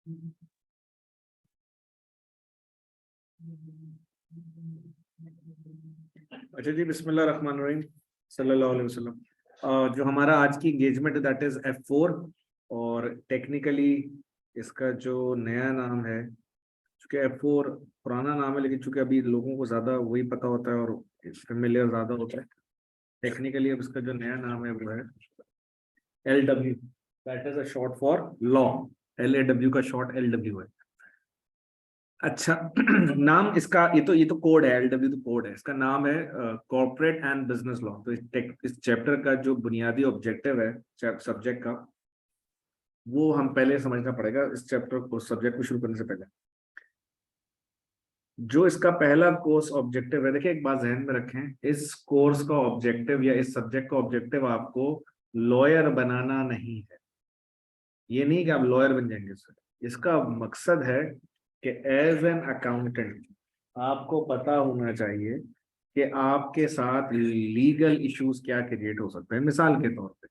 अच्छा जी, बिस्मिल्लाह रहमान रहीम, सल्लल्लाहु अलैहि वसल्लम। जो हमारा आज की एंगेजमेंट है दैट इज F4। और टेक्निकली इसका जो नया नाम है, चूंकि F4 पुराना नाम है, लेकिन चूंकि अभी लोगों को ज्यादा वही पता होता है और फेमिलियर ज्यादा होता है, टेक्निकली अब इसका जो नया नाम है वो है LW। That is a short for law. LAW का शॉर्ट LW है। अच्छा नाम इसका, ये तो कोड है। LW तो कोड है, इसका नाम है कॉर्पोरेट एंड बिजनेस लॉ। तो इस चैप्टर का जो बुनियादी ऑब्जेक्टिव है सब्जेक्ट का, वो हम पहले समझना पड़ेगा। इस चैप्टर को, सब्जेक्ट को शुरू करने से पहले जो इसका पहला कोर्स ऑब्जेक्टिव है, देखिए एक बात ध्यान में रखें, इस कोर्स का ऑब्जेक्टिव या इस सब्जेक्ट का ऑब्जेक्टिव आपको लॉयर बनाना नहीं है। ये नहीं कि आप लॉयर बन जाएंगे सर। इसका मकसद है कि एज एन अकाउंटेंट आपको पता होना चाहिए कि आपके साथ लीगल इश्यूज क्या क्रिएट हो सकते हैं। मिसाल के तौर पे,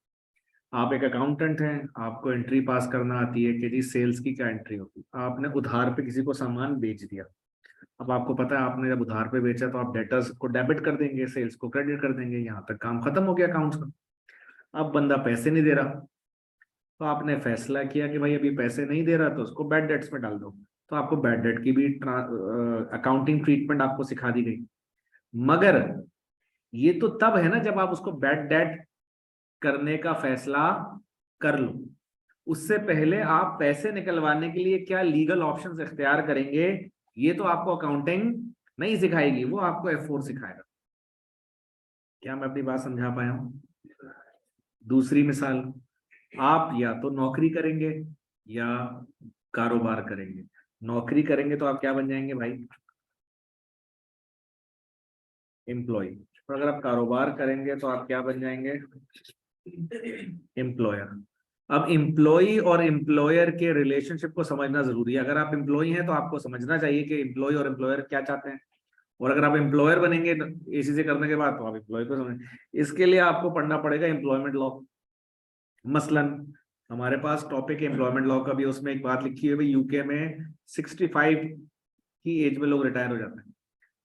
आप एक अकाउंटेंट हैं, आपको एंट्री पास करना आती है कि जी सेल्स की क्या एंट्री होती है। आपने उधार पे किसी को सामान बेच दिया। अब आपको पता है, आपने जब उधार पे बेचा तो आप डेटर्स को डेबिट कर देंगे, सेल्स को क्रेडिट कर देंगे, यहाँ तक काम खत्म हो गया अकाउंट्स का। अब बंदा पैसे नहीं दे रहा, तो आपने फैसला किया कि भाई अभी पैसे नहीं दे रहा तो उसको बैड डेट्स में डाल दो। तो आपको बैड डेट की भी अकाउंटिंग ट्रीटमेंट आपको सिखा दी गई। मगर ये तो तब है ना जब आप उसको बैड डेट करने का फैसला कर लो। उससे पहले आप पैसे निकलवाने के लिए क्या लीगल ऑप्शंस इख्तियार करेंगे, ये तो आपको अकाउंटिंग नहीं सिखाएगी, वो आपको F4 सिखाएगा। क्या मैं अपनी बात समझा पाया हूं? दूसरी मिसाल, आप या तो नौकरी करेंगे या कारोबार करेंगे। नौकरी करेंगे तो आप क्या बन जाएंगे भाई? एम्प्लॉय। और अगर आप कारोबार करेंगे तो आप क्या बन जाएंगे? एम्प्लॉयर। अब एम्प्लॉय और एम्प्लॉयर के रिलेशनशिप को समझना जरूरी है। अगर आप एम्प्लॉय हैं तो आपको समझना चाहिए कि एम्प्लॉय और एम्प्लॉयर क्या चाहते हैं। और अगर आप एम्प्लॉयर बनेंगे ACC करने के बाद, तो आप एम्प्लॉय को समझ, इसके लिए आपको पढ़ना पड़ेगा एम्प्लॉयमेंट लॉ। मसलन हमारे पास टॉपिक एम्प्लॉयमेंट लॉ का भी, उसमें एक बात लिखी है भाई, यूके में 65 की एज में लोग रिटायर हो जाते हैं।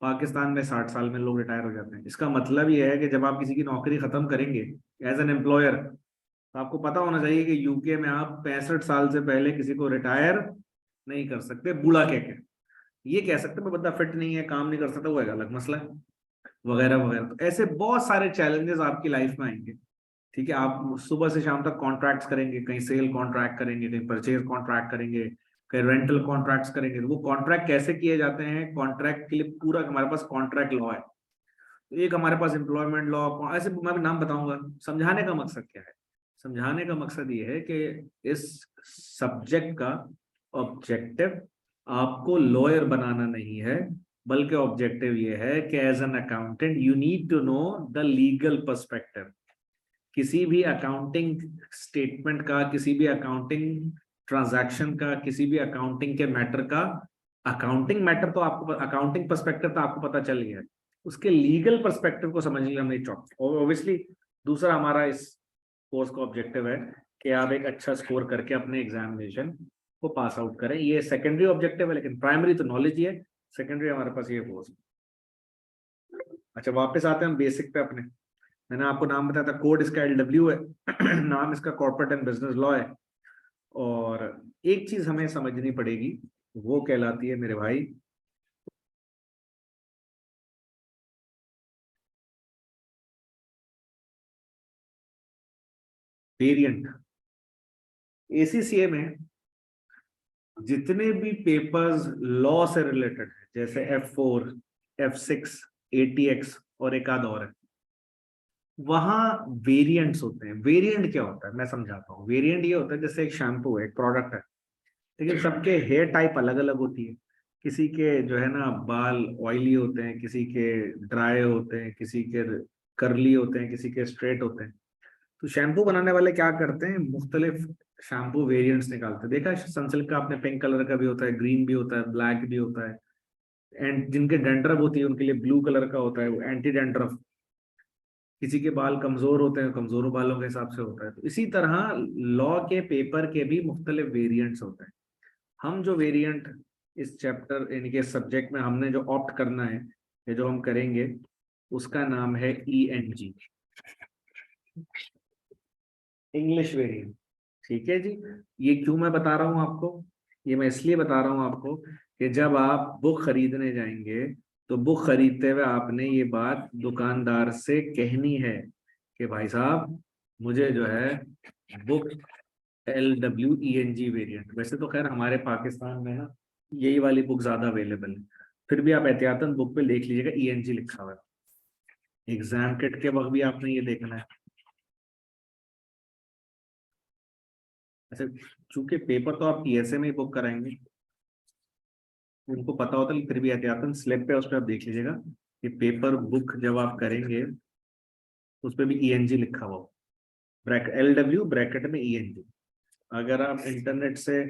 पाकिस्तान में 60 साल में लोग रिटायर हो जाते हैं। इसका मतलब ये है कि जब आप किसी की नौकरी खत्म करेंगे एज एन एम्प्लॉयर, तो आपको पता होना चाहिए कि यूके में आप 65 साल से पहले किसी को रिटायर नहीं कर सकते बूढ़ा कह के। ये कह सकते हैं बंदा फिट नहीं है, काम नहीं कर सकता, वो एक अलग मसला है, वगैरह वगैरह। तो ऐसे बहुत सारे चैलेंजेस आपकी लाइफ में आएंगे। ठीक है, आप सुबह से शाम तक कॉन्ट्रैक्ट्स करेंगे, कहीं सेल कॉन्ट्रैक्ट करेंगे, कहीं परचेज कॉन्ट्रैक्ट करेंगे, कहीं रेंटल कॉन्ट्रैक्ट्स करेंगे। तो वो कॉन्ट्रैक्ट कैसे किए जाते हैं, कॉन्ट्रैक्ट के लिए पूरा हमारे पास कॉन्ट्रैक्ट लॉ है। तो एक हमारे पास एम्प्लॉयमेंट लॉ, ऐसे मैं भी नाम बताऊंगा। समझाने का मकसद क्या है? समझाने का मकसद ये है कि इस सब्जेक्ट का ऑब्जेक्टिव आपको लॉयर बनाना नहीं है, बल्कि ऑब्जेक्टिव ये है कि as an accountant you need to know the legal perspective. किसी भी अकाउंटिंग स्टेटमेंट का, किसी भी अकाउंटिंग ट्रांजैक्शन का, किसी भी अकाउंटिंग के मैटर का, अकाउंटिंग मैटर तो आपको, अकाउंटिंग पर्सपेक्टिव तो आपको पता चल गया है, उसके लीगल पर्सपेक्टिव को समझ लिया हमने चौक। और ऑब्वियसली दूसरा हमारा इस कोर्स का ऑब्जेक्टिव है कि आप एक अच्छा स्कोर करके अपने एग्जामिनेशन को पास आउट करें। ये सेकेंडरी ऑब्जेक्टिव है, लेकिन प्राइमरी तो नॉलेज ही है, सेकेंडरी हमारे पास ये कोर्स। अच्छा, वापस आते हैं हम बेसिक पे अपने। मैंने आपको नाम बताया था, कोड इसका LW है नाम इसका कॉर्पोरेट एंड बिजनेस लॉ है। और एक चीज हमें समझनी पड़ेगी, वो कहलाती है मेरे भाई वेरिएंट। ACCA में जितने भी पेपर्स लॉ से रिलेटेड है, जैसे F4, F6, ATX और एक आध और है, वहां वेरिएंट्स होते हैं। वेरिएंट क्या होता है मैं समझाता हूँ। वेरिएंट ये होता है जैसे एक शैम्पू है, एक प्रोडक्ट है, लेकिन सबके हेयर टाइप अलग अलग होती है। किसी के जो है ना बाल ऑयली होते हैं, किसी के ड्राई होते हैं, किसी के कर्ली होते हैं, किसी के स्ट्रेट होते हैं। तो शैम्पू बनाने वाले क्या करते हैं, मुख्तलिफ शैम्पू वेरिएंट्स निकालते हैं। देखा है सनसिल्क का आपने, पिंक कलर का भी होता है, ग्रीन भी होता है, ब्लैक भी होता है। एंड जिनके डेंड्रफ होती है उनके लिए ब्लू कलर का होता है, वो एंटी डेंड्रफ। किसी के बाल कमजोर होते हैं, कमजोर बालों के हिसाब से होता है। तो इसी तरह लॉ के पेपर के भी मुख्तलिफ वेरिएंट्स होते हैं। हम जो वेरिएंट इस चैप्टर यानी कि सब्जेक्ट में हमने जो ऑप्ट करना है या जो हम करेंगे उसका नाम है ENG, इंग्लिश वेरिएंट। ठीक है जी। ये क्यों मैं बता रहा हूँ आपको, ये मैं इसलिए बता रहा हूँ आपको कि जब आप बुक खरीदने जाएंगे तो बुक खरीदते हुए आपने ये बात दुकानदार से कहनी है कि भाई साहब मुझे जो है बुक LWENG वेरिएंट। वैसे तो खैर हमारे पाकिस्तान में ना यही वाली बुक ज्यादा अवेलेबल है, फिर भी आप एहतियातन बुक पे देख लीजिएगा ENG लिखा हुआ है। एग्जाम किट के वक्त भी आपने ये देखना है। अच्छा, चूंकि पेपर तो आप PSA में ही बुक कराएंगे, उनको पता होता है, फिर भी एहतियातन स्लिप पे उस पर आप देख लीजिएगा कि पेपर बुक जब आप करेंगे तो उस पर भी ENG लिखा हुआ हो, LW ब्रैकेट में ENG। अगर आप इंटरनेट से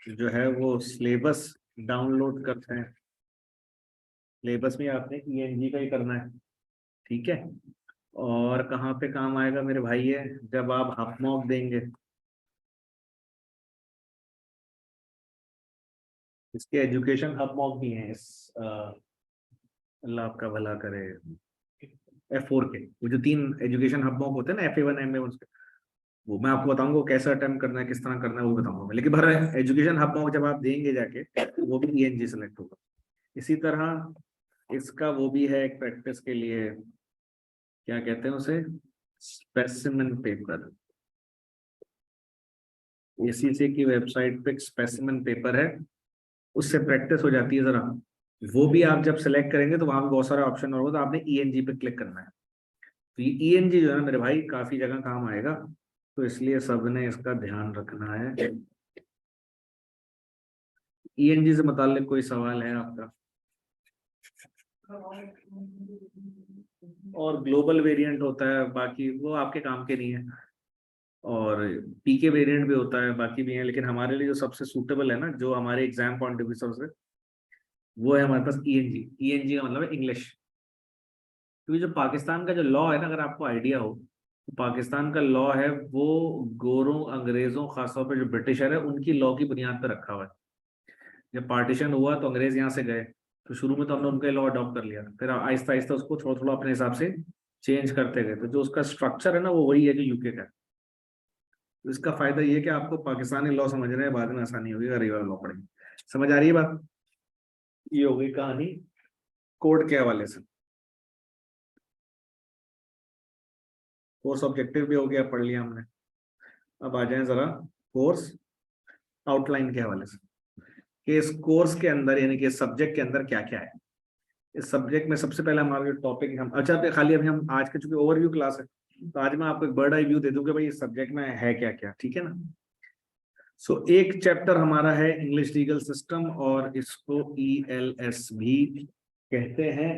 जो है वो सिलेबस डाउनलोड करते हैं, सिलेबस में आपने ENG का ही करना है। ठीक है। और कहाँ पे काम आएगा मेरे भाई है, जब आप हाफ मॉक देंगे, इसके एजुकेशन हब मॉक भी हैं इस अल्लाह आपका भला करे, F4 के, वो जो 3 एजुकेशन हब मॉक होते हैं ना, FA1 MA1, वो मैं आपको बताऊंगा वो कैसा अटेम्प्ट करना है, किस तरह करना है, वो बताऊंगा मैं। लेकिन भर एजुकेशन हब मॉक जब आप देंगे जाके वो भी ENG सेलेक्ट होगा। इसी तरह इसका वो भी है एक प्रैक्टिस के लिए, क्या कहते हैं उसे, स्पेसिमेन पेपर। ACC की वेबसाइट पे स्पेसिमेन पेपर है, उससे प्रैक्टिस हो जाती है जरा। वो भी आप जब सेलेक्ट करेंगे तो वहां पे बहुत सारे ऑप्शन होगा, तो आपने ENG पे क्लिक करना है। तो ये ENG जो है ना मेरे भाई काफी जगह काम आएगा, तो इसलिए सबने इसका ध्यान रखना है। ENG से मुताल्लिक कोई सवाल है आपका? और ग्लोबल वेरिएंट होता है, बाकी वो आपके काम के नहीं है। और PK वेरिएंट भी होता है, बाकी भी है, लेकिन हमारे लिए जो सबसे सूटेबल है ना, जो हमारे एग्जाम पॉइंट ऑफ व्यू सबसे, वो है हमारे पास ENG। ENG का मतलब है इंग्लिश। क्योंकि जो पाकिस्तान का जो लॉ है ना, अगर आपको आइडिया हो, तो पाकिस्तान का लॉ है वो गोरों, अंग्रेजों, खासतौर पर जो ब्रिटिशर है उनकी लॉ की बुनियाद पर रखा हुआ है। जब पार्टीशन हुआ तो अंग्रेज यहाँ से गए, तो शुरू में तो हमने उनका लॉ अडॉप्ट कर लिया, फिर आहिस्ता आहिस्ता उसको थोड़ा थोड़ा अपने हिसाब से चेंज करते गए, तो जो उसका स्ट्रक्चर है ना वो वही है जो UK का है। तो इसका फायदा ये है कि आपको पाकिस्तानी लॉ समझने में बाद में आसानी होगी अगर ये वाला लॉ पढ़ेंगे। समझ आ रही है बात? ये हो गई कहानी कोड के हवाले से। कोर्स ऑब्जेक्टिव भी हो गया, पढ़ लिया हमने। अब आ जाए जरा कोर्स आउटलाइन के हवाले से, कि इस कोर्स के अंदर यानी कि सब्जेक्ट के अंदर क्या क्या है। इस सब्जेक्ट में सबसे पहले हमारा जो टॉपिक हम, अच्छा तो खाली अभी हम आज के चूंकि ओवरव्यू क्लास है, तो आज मैं आपको एक बर्ड आई व्यू दे दूं कि भाई इस सब्जेक्ट में है क्या क्या। ठीक है ना। सो एक चैप्टर हमारा है इंग्लिश लीगल सिस्टम, और इसको ELS भी कहते हैं।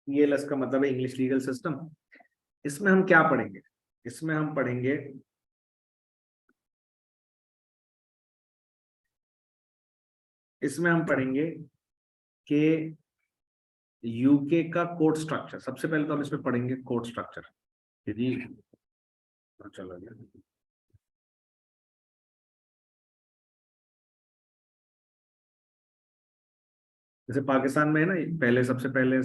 ELS का मतलब है इंग्लिश लीगल सिस्टम। इसमें हम क्या पढ़ेंगे? इसमें हम पढ़ेंगे, इसमें हम पढ़ेंगे कि UK का कोर्ट स्ट्रक्चर। सबसे पहले तो हम इसमें पढ़ेंगे कोर्ट स्ट्रक्चर। यदि चलो जैसे पाकिस्तान में है ना, पहले सबसे पहले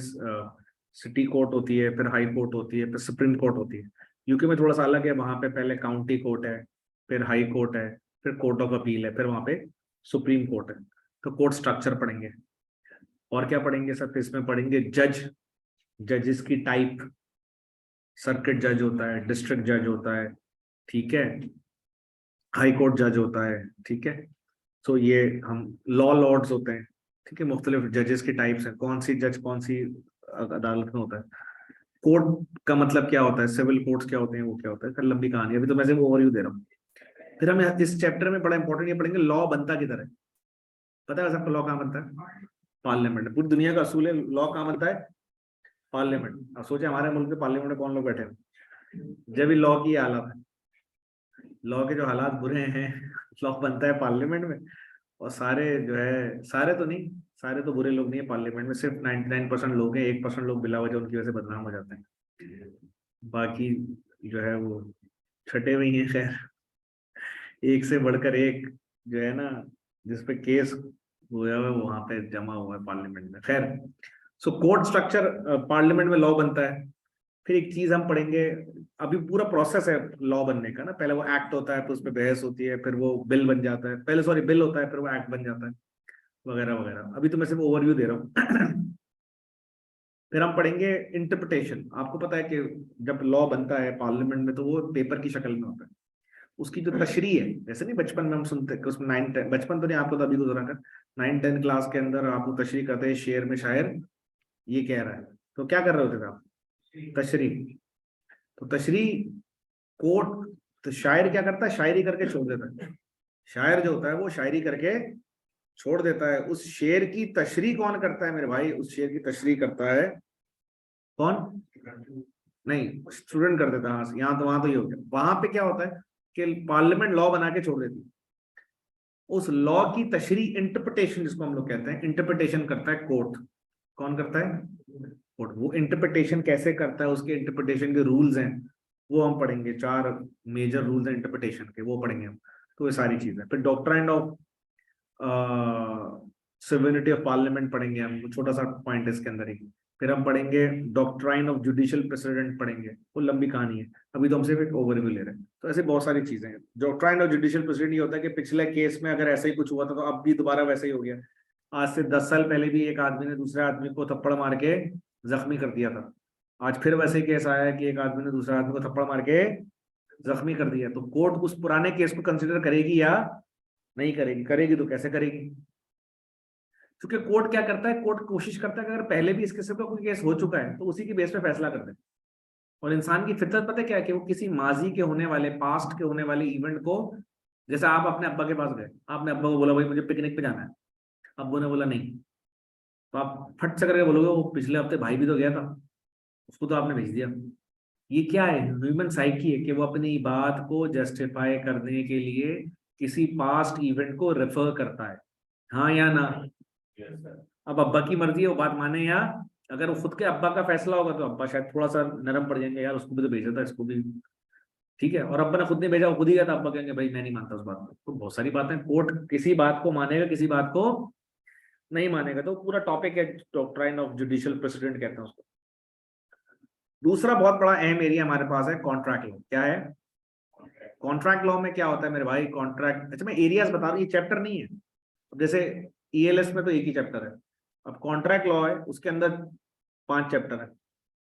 सिटी कोर्ट होती है, फिर हाई कोर्ट होती है, फिर सुप्रीम कोर्ट होती है। UK में थोड़ा सा अलग है, वहां पे पहले काउंटी कोर्ट है, फिर हाई कोर्ट है, फिर कोर्ट ऑफ अपील है, फिर वहां पे सुप्रीम कोर्ट है। तो कोर्ट स्ट्रक्चर पढ़ेंगे। और क्या पढ़ेंगे सर? इसमें पढ़ेंगे जज, जजेस की टाइप। सर्किट जज होता है, डिस्ट्रिक्ट जज होता है, ठीक है, हाई कोर्ट जज होता है, ठीक है। तो ये हम लॉ लॉर्ड्स होते हैं, ठीक है। मुख्तलिफ जजेस की टाइप्स हैं, कौन सी जज कौन सी अदालत में होता है। कोर्ट का मतलब क्या होता है, सिविल कोर्ट्स क्या होते हैं, वो क्या होता है, फिर लंबी कहानी है। अभी तो मैं सिर्फ ओवरव्यू दे रहा हूँ। फिर हम इस चैप्टर में बड़ा इंपॉर्टेंट ये पढ़ेंगे, लॉ बनता किधर है। पता है सबको लॉ कहाँ बनता है? पार्लियामेंट में। पूरी दुनिया का असूल है, लॉ कहाँ बनता है? पार्लियामेंट। अब सोचे हमारे मुल्क के पार्लियामेंट में कौन लोग बैठे हैं, जब भी लॉ की हालत है, लॉ के जो हालात बुरे हैं, लॉ बनता है पार्लियामेंट में। और सारे जो है, सारे तो नहीं, सारे तो बुरे लोग नहीं है पार्लियामेंट में, सिर्फ 99% लोग हैं, 1% लोग बिला वजह उनकी वजह से बदनाम हो जाते हैं। बाकी जो है वो छटे हुए ही हैं। खैर, एक से बढ़कर एक जो है ना, जिसपे केस हुआ है वहां पे जमा हुआ है पार्लियामेंट में। खैर, सो कोर्ट स्ट्रक्चर पार्लियामेंट में लॉ बनता है। फिर एक चीज हम पढ़ेंगे, अभी पूरा प्रोसेस है लॉ बनने का ना, पहले वो एक्ट होता है, फिर उस पर बहस होती है, फिर वो बिल बन जाता है, पहले सॉरी बिल होता है, फिर वो एक्ट बन जाता है, वगैरह वगैरह। अभी तो मैं सिर्फ ओवरव्यू दे रहा हूँ। फिर हम पढ़ेंगे इंटरप्रिटेशन। आपको पता है कि जब लॉ बनता है पार्लियामेंट में तो वो पेपर की शक्ल में होता है। उसकी जो तशरीह है, जैसे नहीं बचपन में हम सुनते हैं कि उसमें 9-10, बचपन तो नहीं, आपको तो अभी गुजरा कर, 9-10 क्लास के अंदर आपको तशरीह करते हैं, शेर में शायर ये कह रहा है, तो क्या कर रहे होते थे आप? तशरीह। तो तशरीह कोर्ट, तो शायर क्या करता है? शायरी करके छोड़ देता है। शायर जो होता है वो शायरी करके छोड़ देता है। उस शेर की तशरीह कौन करता है मेरे भाई? उस शेर की तशरीह करता है कौन? नहीं, स्टूडेंट कर देता है। यहाँ तो, वहां तो ये हो गया। वहां पे क्या होता है कि पार्लियामेंट लॉ बना के छोड़ देती है, उस लॉ की तशरीह, इंटरप्रिटेशन जिसको हम लोग कहते हैं, इंटरप्रिटेशन करता है कोर्ट। कौन करता है? कोर्ट। वो इंटरप्रिटेशन कैसे करता है, उसके इंटरप्रिटेशन के रूल्स हैं, वो हम पढ़ेंगे। 4 मेजर रूल्स हैं इंटरप्रिटेशन के, वो पढ़ेंगे हम। तो ये सारी चीजें। फिर doctrine of civility of parliament पढ़ेंगे हम, छोटा सा पॉइंट है इसके अंदर ही। फिर हम पढ़ेंगे डॉक्ट्राइन ऑफ जुडिशियल प्रेसिडेंट पढ़ेंगे, वो लंबी कहानी है, अभी तो हम सिर्फ एक ओवरव्यू ले रहे हैं। तो ऐसे बहुत सारी चीजें हैं। डॉक्ट्राइन ऑफ जुडिशियल प्रेसिडेंट ये होता है कि पिछले केस में अगर ऐसा ही कुछ हुआ था तो अब भी दोबारा वैसा ही हो गया। आज से 10 साल पहले भी एक आदमी ने दूसरे आदमी को थप्पड़ मार के जख्मी कर दिया था, आज फिर वैसे ही केस आया है कि एक आदमी ने दूसरे आदमी को थप्पड़ मार के जख्मी कर दिया। तो कोर्ट उस पुराने केस को कंसिडर करेगी या नहीं करेगी? करेगी तो कैसे करेगी? क्योंकि कोर्ट क्या करता है, कोर्ट कोशिश करता है कि अगर पहले भी इस किस्म का कोई केस हो चुका है तो उसी की बेस पे फैसला कर दे। और इंसान की फितरत पता है क्या है, कि वो किसी माजी के होने वाले, पास्ट के होने वाले इवेंट को, जैसे आप अपने अब्बा के पास गए, आपने अब्बा को बोला भाई मुझे पिकनिक पे जाना है, अब्बू ने बोला नहीं, तो आप फट से करके बोलोगे वो पिछले हफ्ते भाई भी तो गया था, उसको तो आपने भेज दिया। ये क्या है? ह्यूमन साइकी है कि वो अपनी बात को जस्टिफाई करने के लिए किसी पास्ट इवेंट को रेफर करता है। हाँ या ना? अब अब्बा की मर्जी है, वो बात माने या, अगर वो खुद के अब्बा का फैसला होगा तो अब्बा शायद थोड़ा सा नरम पड़ जाएंगे, यार उसको भी तो भेजा था, इसको भी ठीक है। और अब्बा ने खुद नहीं भेजा, वो खुद ही गया था, अब्बा कहेंगे भाई मैं नहीं मानता उस बात को। तो बहुत सारी बातें, कोर्ट किसी बात को मानेगा, किसी बात को नहीं मानेगा। तो पूरा टॉपिक है डॉक्ट्राइन ऑफ जुडिशियल प्रेसिडेंट कहते हैं उसको। दूसरा बहुत बड़ा अहम एरिया हमारे पास है कॉन्ट्रैक्ट लॉ। क्या है? कॉन्ट्रैक्ट लॉ में क्या होता है मेरे भाई? कॉन्ट्रैक्ट, अच्छा मैं एरियाज बता रहा हूँ, ये चैप्टर नहीं है। अब जैसे ईएलएस में तो एक ही चैप्टर है, अब कॉन्ट्रैक्ट लॉ है उसके अंदर 5 चैप्टर है।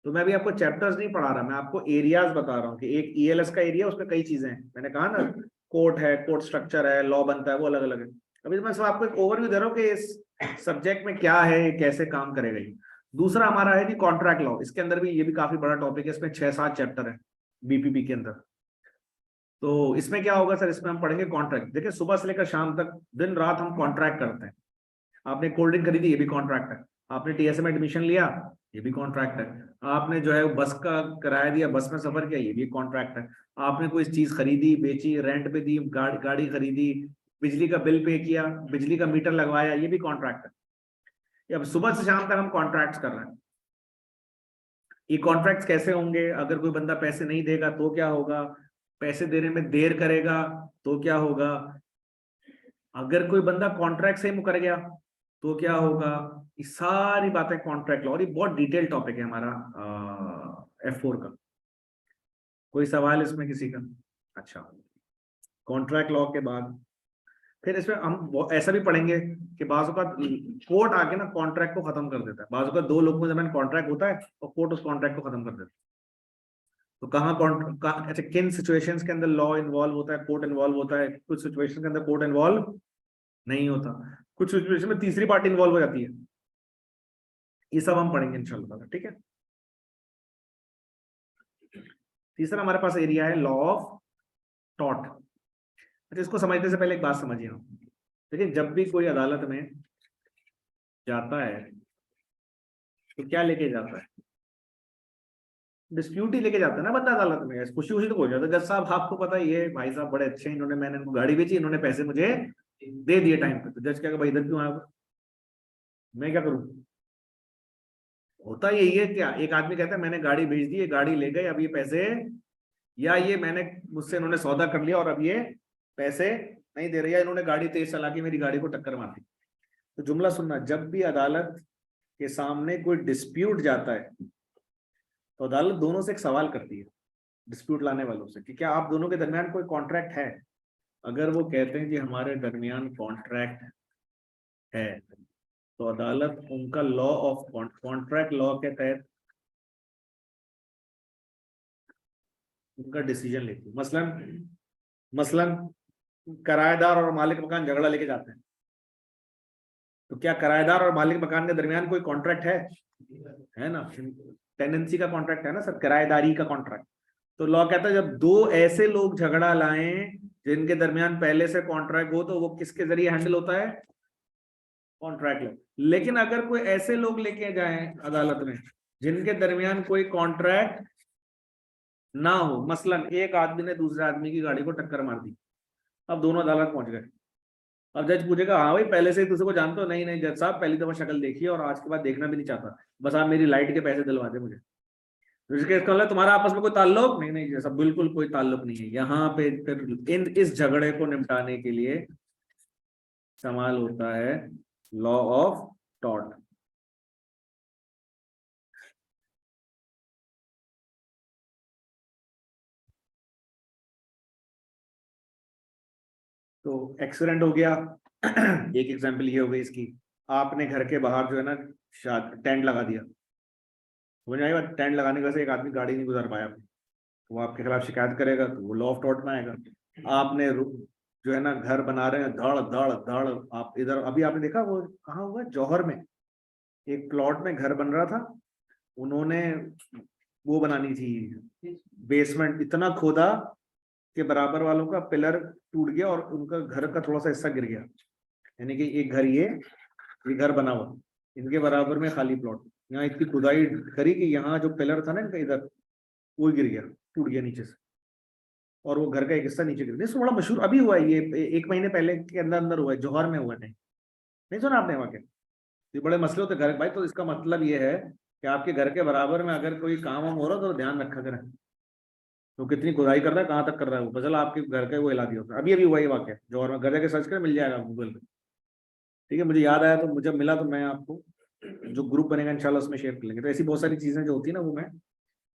तो मैं अभी आपको चैप्टर्स नहीं पढ़ा रहा, मैं आपको एरियाज बता रहा हूँ कि एक ईएलएस का एरिया, उसमें कई चीजें हैं। मैंने कहा ना, कोर्ट है, कोर्ट स्ट्रक्चर है, लॉ बनता है, वो अलग अलग है। अभी तो मैं सब आपको एक ओवरव्यू दे रहा हूँ कि इस सब्जेक्ट में क्या है, कैसे काम करेगा ये। दूसरा हमारा है जी कॉन्ट्रैक्ट लॉ। इसके अंदर भी, ये भी काफी बड़ा टॉपिक है, इसमें 6-7 चैप्टर है बीपीपी के अंदर। तो इसमें क्या होगा सर? इसमें हम पढ़ेंगे कॉन्ट्रैक्ट। देखिए सुबह से लेकर शाम तक, दिन रात हम कॉन्ट्रैक्ट करते हैं। आपने कोल्ड ड्रिंक खरीदी, ये भी कॉन्ट्रैक्ट है। आपने टीएसए में एडमिशन लिया, ये भी कॉन्ट्रैक्ट है। आपने जो है बस का किराया दिया, बस में सफर किया, ये भी कॉन्ट्रैक्ट है। आपने कोई चीज खरीदी, बेची, रेंट पे दी, गाड़ी खरीदी, बिजली का बिल पे किया, बिजली का मीटर लगवाया, ये भी कॉन्ट्रैक्ट है। अब सुबह से शाम तक हम कॉन्ट्रैक्ट कर रहे हैं। ये कॉन्ट्रैक्ट कैसे होंगे? अगर कोई बंदा पैसे नहीं देगा तो क्या होगा? पैसे देने में देर करेगा तो क्या होगा? अगर कोई बंदा कॉन्ट्रैक्ट से ही मुकर गया तो क्या होगा? ये सारी बातें कॉन्ट्रैक्ट लॉ, और ये बहुत डिटेल टॉपिक है हमारा F4 का। कोई सवाल इसमें किसी का? अच्छा, कॉन्ट्रैक्ट लॉ के बाद फिर इसमें हम ऐसा भी पढ़ेंगे कि बाजू का कोर्ट आके ना कॉन्ट्रैक्ट को खत्म कर देता है। बाजू का 2 लोगों के दरमियान कॉन्ट्रैक्ट होता है और कोर्ट उस कॉन्ट्रैक्ट को खत्म कर देता है। तो अच्छा, किन सिचुएशंस के अंदर लॉ इन्वॉल्व होता है, कोर्ट इन्वॉल्व होता है, कुछ सिचुएशन के अंदर कोर्ट इन्वॉल्व नहीं होता, कुछ सिचुएशन में तीसरी पार्टी इन्वॉल्व हो जाती है। ये सब हम पढ़ेंगे इंशाल्लाह, ठीक है। तीसरा हमारे पास एरिया है लॉ ऑफ टॉर्ट। अच्छा, इसको समझने से पहले एक बात समझिए। देखिए जब भी कोई अदालत में जाता है तो क्या लेके जाता है? डिस्प्यूट ही लेके जाता है ना बंदा अदालत में। खुशी खुशी तो हो जाता है, जज साहब आपको पता है ये भाई साहब बड़े अच्छे हैं, इन्होंने, मैंने इनको गाड़ी बेची, इन्होंने पैसे मुझे दे दिए टाइम पे। तो जज क्या, भाई इधर क्यों आया, मैं क्या करूं? होता यही है क्या? एक आदमी कहता है मैंने गाड़ी भेज दी, ये गाड़ी ले गए, अब ये पैसे, या ये मैंने, मुझसे इन्होंने सौदा कर लिया और अब ये पैसे नहीं दे रही है, इन्होंने गाड़ी तेज चला के मेरी गाड़ी को टक्कर मार दी। तो जुमला सुनना, जब भी अदालत के सामने कोई डिस्प्यूट जाता है तो अदालत दोनों से एक सवाल करती है, डिस्प्यूट लाने वालों से, कि क्या आप दोनों के दरमियान कोई कॉन्ट्रैक्ट है। अगर वो कहते हैं कि हमारे दरमियान कॉन्ट्रैक्ट है, तो अदालत उनका लॉ ऑफ कॉन्ट्रैक्ट लॉ के तहत उनका डिसीजन लेती है। मसलन किराएदार और मालिक मकान झगड़ा लेके जाते हैं, तो क्या किराएदार और मालिक मकान के दरमियान कोई कॉन्ट्रैक्ट है ना, टेनेंसी का कॉन्ट्रैक्ट है ना सर, किराएदारी का कॉन्ट्रैक्ट। तो लॉ कहता है जब दो ऐसे लोग झगड़ा लाएं जिनके दरमियान पहले से कॉन्ट्रैक्ट हो, तो वो किसके जरिए हैंडल होता है, कॉन्ट्रैक्ट लॉ। लेकिन अगर कोई ऐसे लोग लेके जाएं अदालत में जिनके दरमियान कोई कॉन्ट्रैक्ट ना हो, मसलन एक आदमी ने दूसरे आदमी की गाड़ी को टक्कर मार दी, अब दोनों अदालत पहुंच गए। अब जज पूछेगा, हाँ भाई पहले से ही दूसरे को जानते हो, नहीं नहीं जज साहब पहली दफा शक्ल देखी है और आज के बाद देखना भी नहीं चाहता, बस आप मेरी लाइट के पैसे दिलवा दे मुझे। इसका मतलब तुम्हारा आपस में कोई ताल्लुक नहीं, नहीं जैसा बिल्कुल कोई ताल्लुक नहीं है। यहाँ पे फिर इस झगड़े को निपटाने के लिए इस्तेमाल होता है लॉ ऑफ टॉर्ट। तो एक्सीडेंट हो गया, एक एग्जांपल ये हो गई इसकी, आपने घर के बाहर जो है ना टेंट लगा दिया, टेंट लगाने की वजह से एक आदमी गाड़ी नहीं गुजार पाया, तो वो आपके खिलाफ शिकायत करेगा, तो वो लॉ ऑफ टॉर्ट में आएगा। आपने जो है ना घर बना रहे हैं, धड़ धड़ धड़, आप इधर अभी आपने देखा वो कहाँ हुआ, जौहर में एक प्लॉट में घर बन रहा था, उन्होंने वो बनानी थी बेसमेंट, इतना खोदा कि बराबर वालों का पिलर टूट गया और उनका घर का थोड़ा सा हिस्सा गिर गया, यानी कि एक घर ये घर बना हुआ, इनके बराबर में खाली प्लॉट, यहाँ इतनी खुदाई करी कि यहाँ जो पिलर था ना इनका इधर, वो गिर गया, टूट गया नीचे से, और वो घर का एक हिस्सा नीचे गिर गया। बड़ा मशहूर अभी हुआ है, ये 1 महीने पहले के अंदर हुआ है, जौहर में हुआ है, नहीं सुना आपने वहाँ के, ये बड़े मसले होते घर भाई। तो इसका मतलब ये है कि आपके घर के बराबर में अगर कोई काम वाम हो रहा तो ध्यान रखा करें, तो कितनी खुदाई कर रहा है, कहाँ तक कर रहा है वो, बचला आपके घर का वो हिला दिया। अभी अभी हुआ ये वाक्य जौहर में, घर जाके सर्च करें मिल जाएगा गूगल पे, ठीक है। मुझे याद आया तो मुझे मिला, तो मैं आपको जो ग्रुप बनेगा इंशाल्लाह उसमें शेयर कर लेंगे। तो ऐसी बहुत सारी चीजें जो होती है ना वो मैं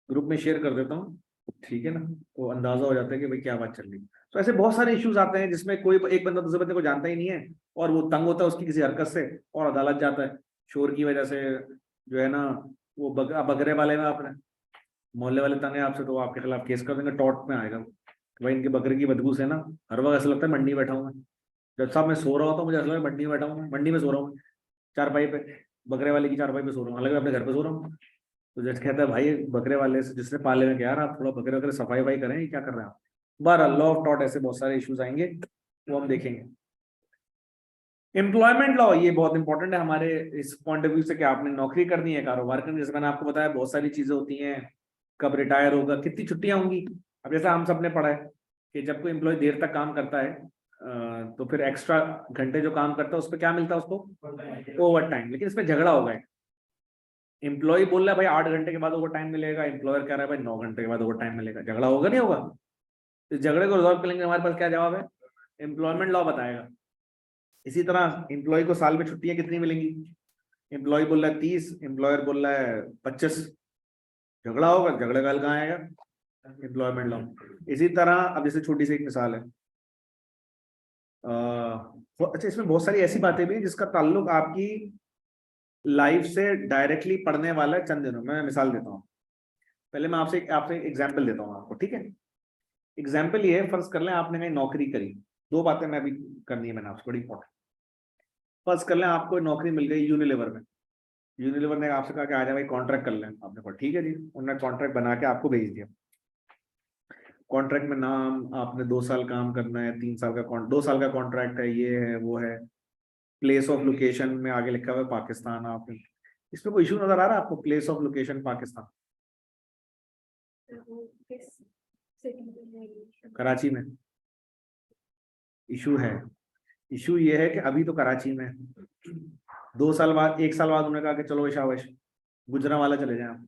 ग्रुप में शेयर कर देता हूँ, ठीक है ना, तो अंदाजा हो जाता है कि भाई क्या बात चल रही है। तो ऐसे बहुत सारे इश्यूज आते हैं जिसमें कोई एक बंदा दूसरे बंदे को जानता ही नहीं है और वो तंग होता है उसकी किसी हरकत से और अदालत जाता है शोर की वजह से, जो है ना वो बकरे वाले में आपने मोहल्ले वाले तंग है आपसे, तो आपके खिलाफ केस कर देंगे, टॉर्ट में आएगा भाई इनके बकरे की बदबू से ना हर वक्त ऐसा लगता है मंडी में बैठा हूँ मैं, जब साहब मैं सो रहा होता हूँ मुझे ऐसा लगता है मंडी में बैठा हूँ, मंडी में सो रहा हूँ, चारपाई पे, बकरे वाले की चारपाई पे सो रहा हूँ, हालांकि अपने घर पे सो रहा हूँ। तो जज कहता है भाई बकरे वाले से जिसने पाले में, यार आप थोड़ा बकरे वकरे सफाई वफाई करें, क्या कर रहे हैं आप। बहरहाल लॉ ऑफ टॉर्ट ऐसे बहुत सारे इश्यूज आएंगे, वो हम देखेंगे। एम्प्लॉयमेंट लॉ ये बहुत इंपॉर्टेंट है हमारे इस पॉइंट ऑफ व्यू से कि आपने नौकरी करनी है, कारोबार करनी है, जैसे मैंने आपको बताया बहुत सारी चीजें होती हैं, कब रिटायर होगा, कितनी छुट्टियां होंगी। अब जैसा हम सब ने पढ़ा है कि जब कोई एम्प्लॉय देर तक काम करता है तो फिर एक्स्ट्रा घंटे जो काम करता है उस पर क्या मिलता है उसको, ओवर टाइम। लेकिन इसमें झगड़ा होगा, एम्प्लॉय बोल रहा है भाई 8 घंटे के बाद ओवर टाइम मिलेगा, एम्प्लॉयर कह रहा है भाई 9 घंटे के बाद ओवर टाइम मिलेगा, झगड़ा होगा नहीं होगा। इस झगड़े को रिजॉल्व करेंगे, हमारे पास क्या जवाब है, एम्प्लॉयमेंट लॉ बताएगा। इसी तरह एम्प्लॉय को साल में छुट्टियां कितनी मिलेंगी, एम्प्लॉय बोल रहा है 30, एम्प्लॉयर बोल रहा है 25, झगड़ा होगा, झगड़े का हल कहाँ आएगा, एम्प्लॉयमेंट लॉ। इसी तरह अब जैसे छोटी सी एक मिसाल है, अच्छा इसमें बहुत सारी ऐसी बातें भी हैं जिसका ताल्लुक आपकी लाइफ से डायरेक्टली पढ़ने वाला है। चंद दिनों में मैं मिसाल देता हूँ, पहले मैं आपसे एग्जाम्पल देता हूँ आपको, ठीक है। एग्जाम्पल ये है, फर्ज कर लें आपने कहीं नौकरी करी, दो बातें मैं अभी करनी है मैंने आपसे बड़ी इंपॉर्टेंट। फर्ज कर लें आपको नौकरी मिल गई यूनिलीवर में, यूनिलीवर ने आपसे कहा कि आ जाए भाई कॉन्ट्रैक्ट कर लें, आपने कहा ठीक है जी, उन्होंने कॉन्ट्रैक्ट बना के आपको भेज दिया। कॉन्ट्रैक्ट में नाम, आपने 2 साल काम करना है, 3 साल का 2 साल का कॉन्ट्रैक्ट है, ये है वो है, प्लेस ऑफ लोकेशन में आगे लिखा हुआ है पाकिस्तान। आप इसमें कोई इशू नजर आ रहा है आपको, place of location Pakistan, Karachi में इशू है। इशू ये है कि अभी तो कराची में 2 साल बाद 1 साल बाद उन्होंने कहा कि चलो शाबाश गुजरांवाला चले जाए आप,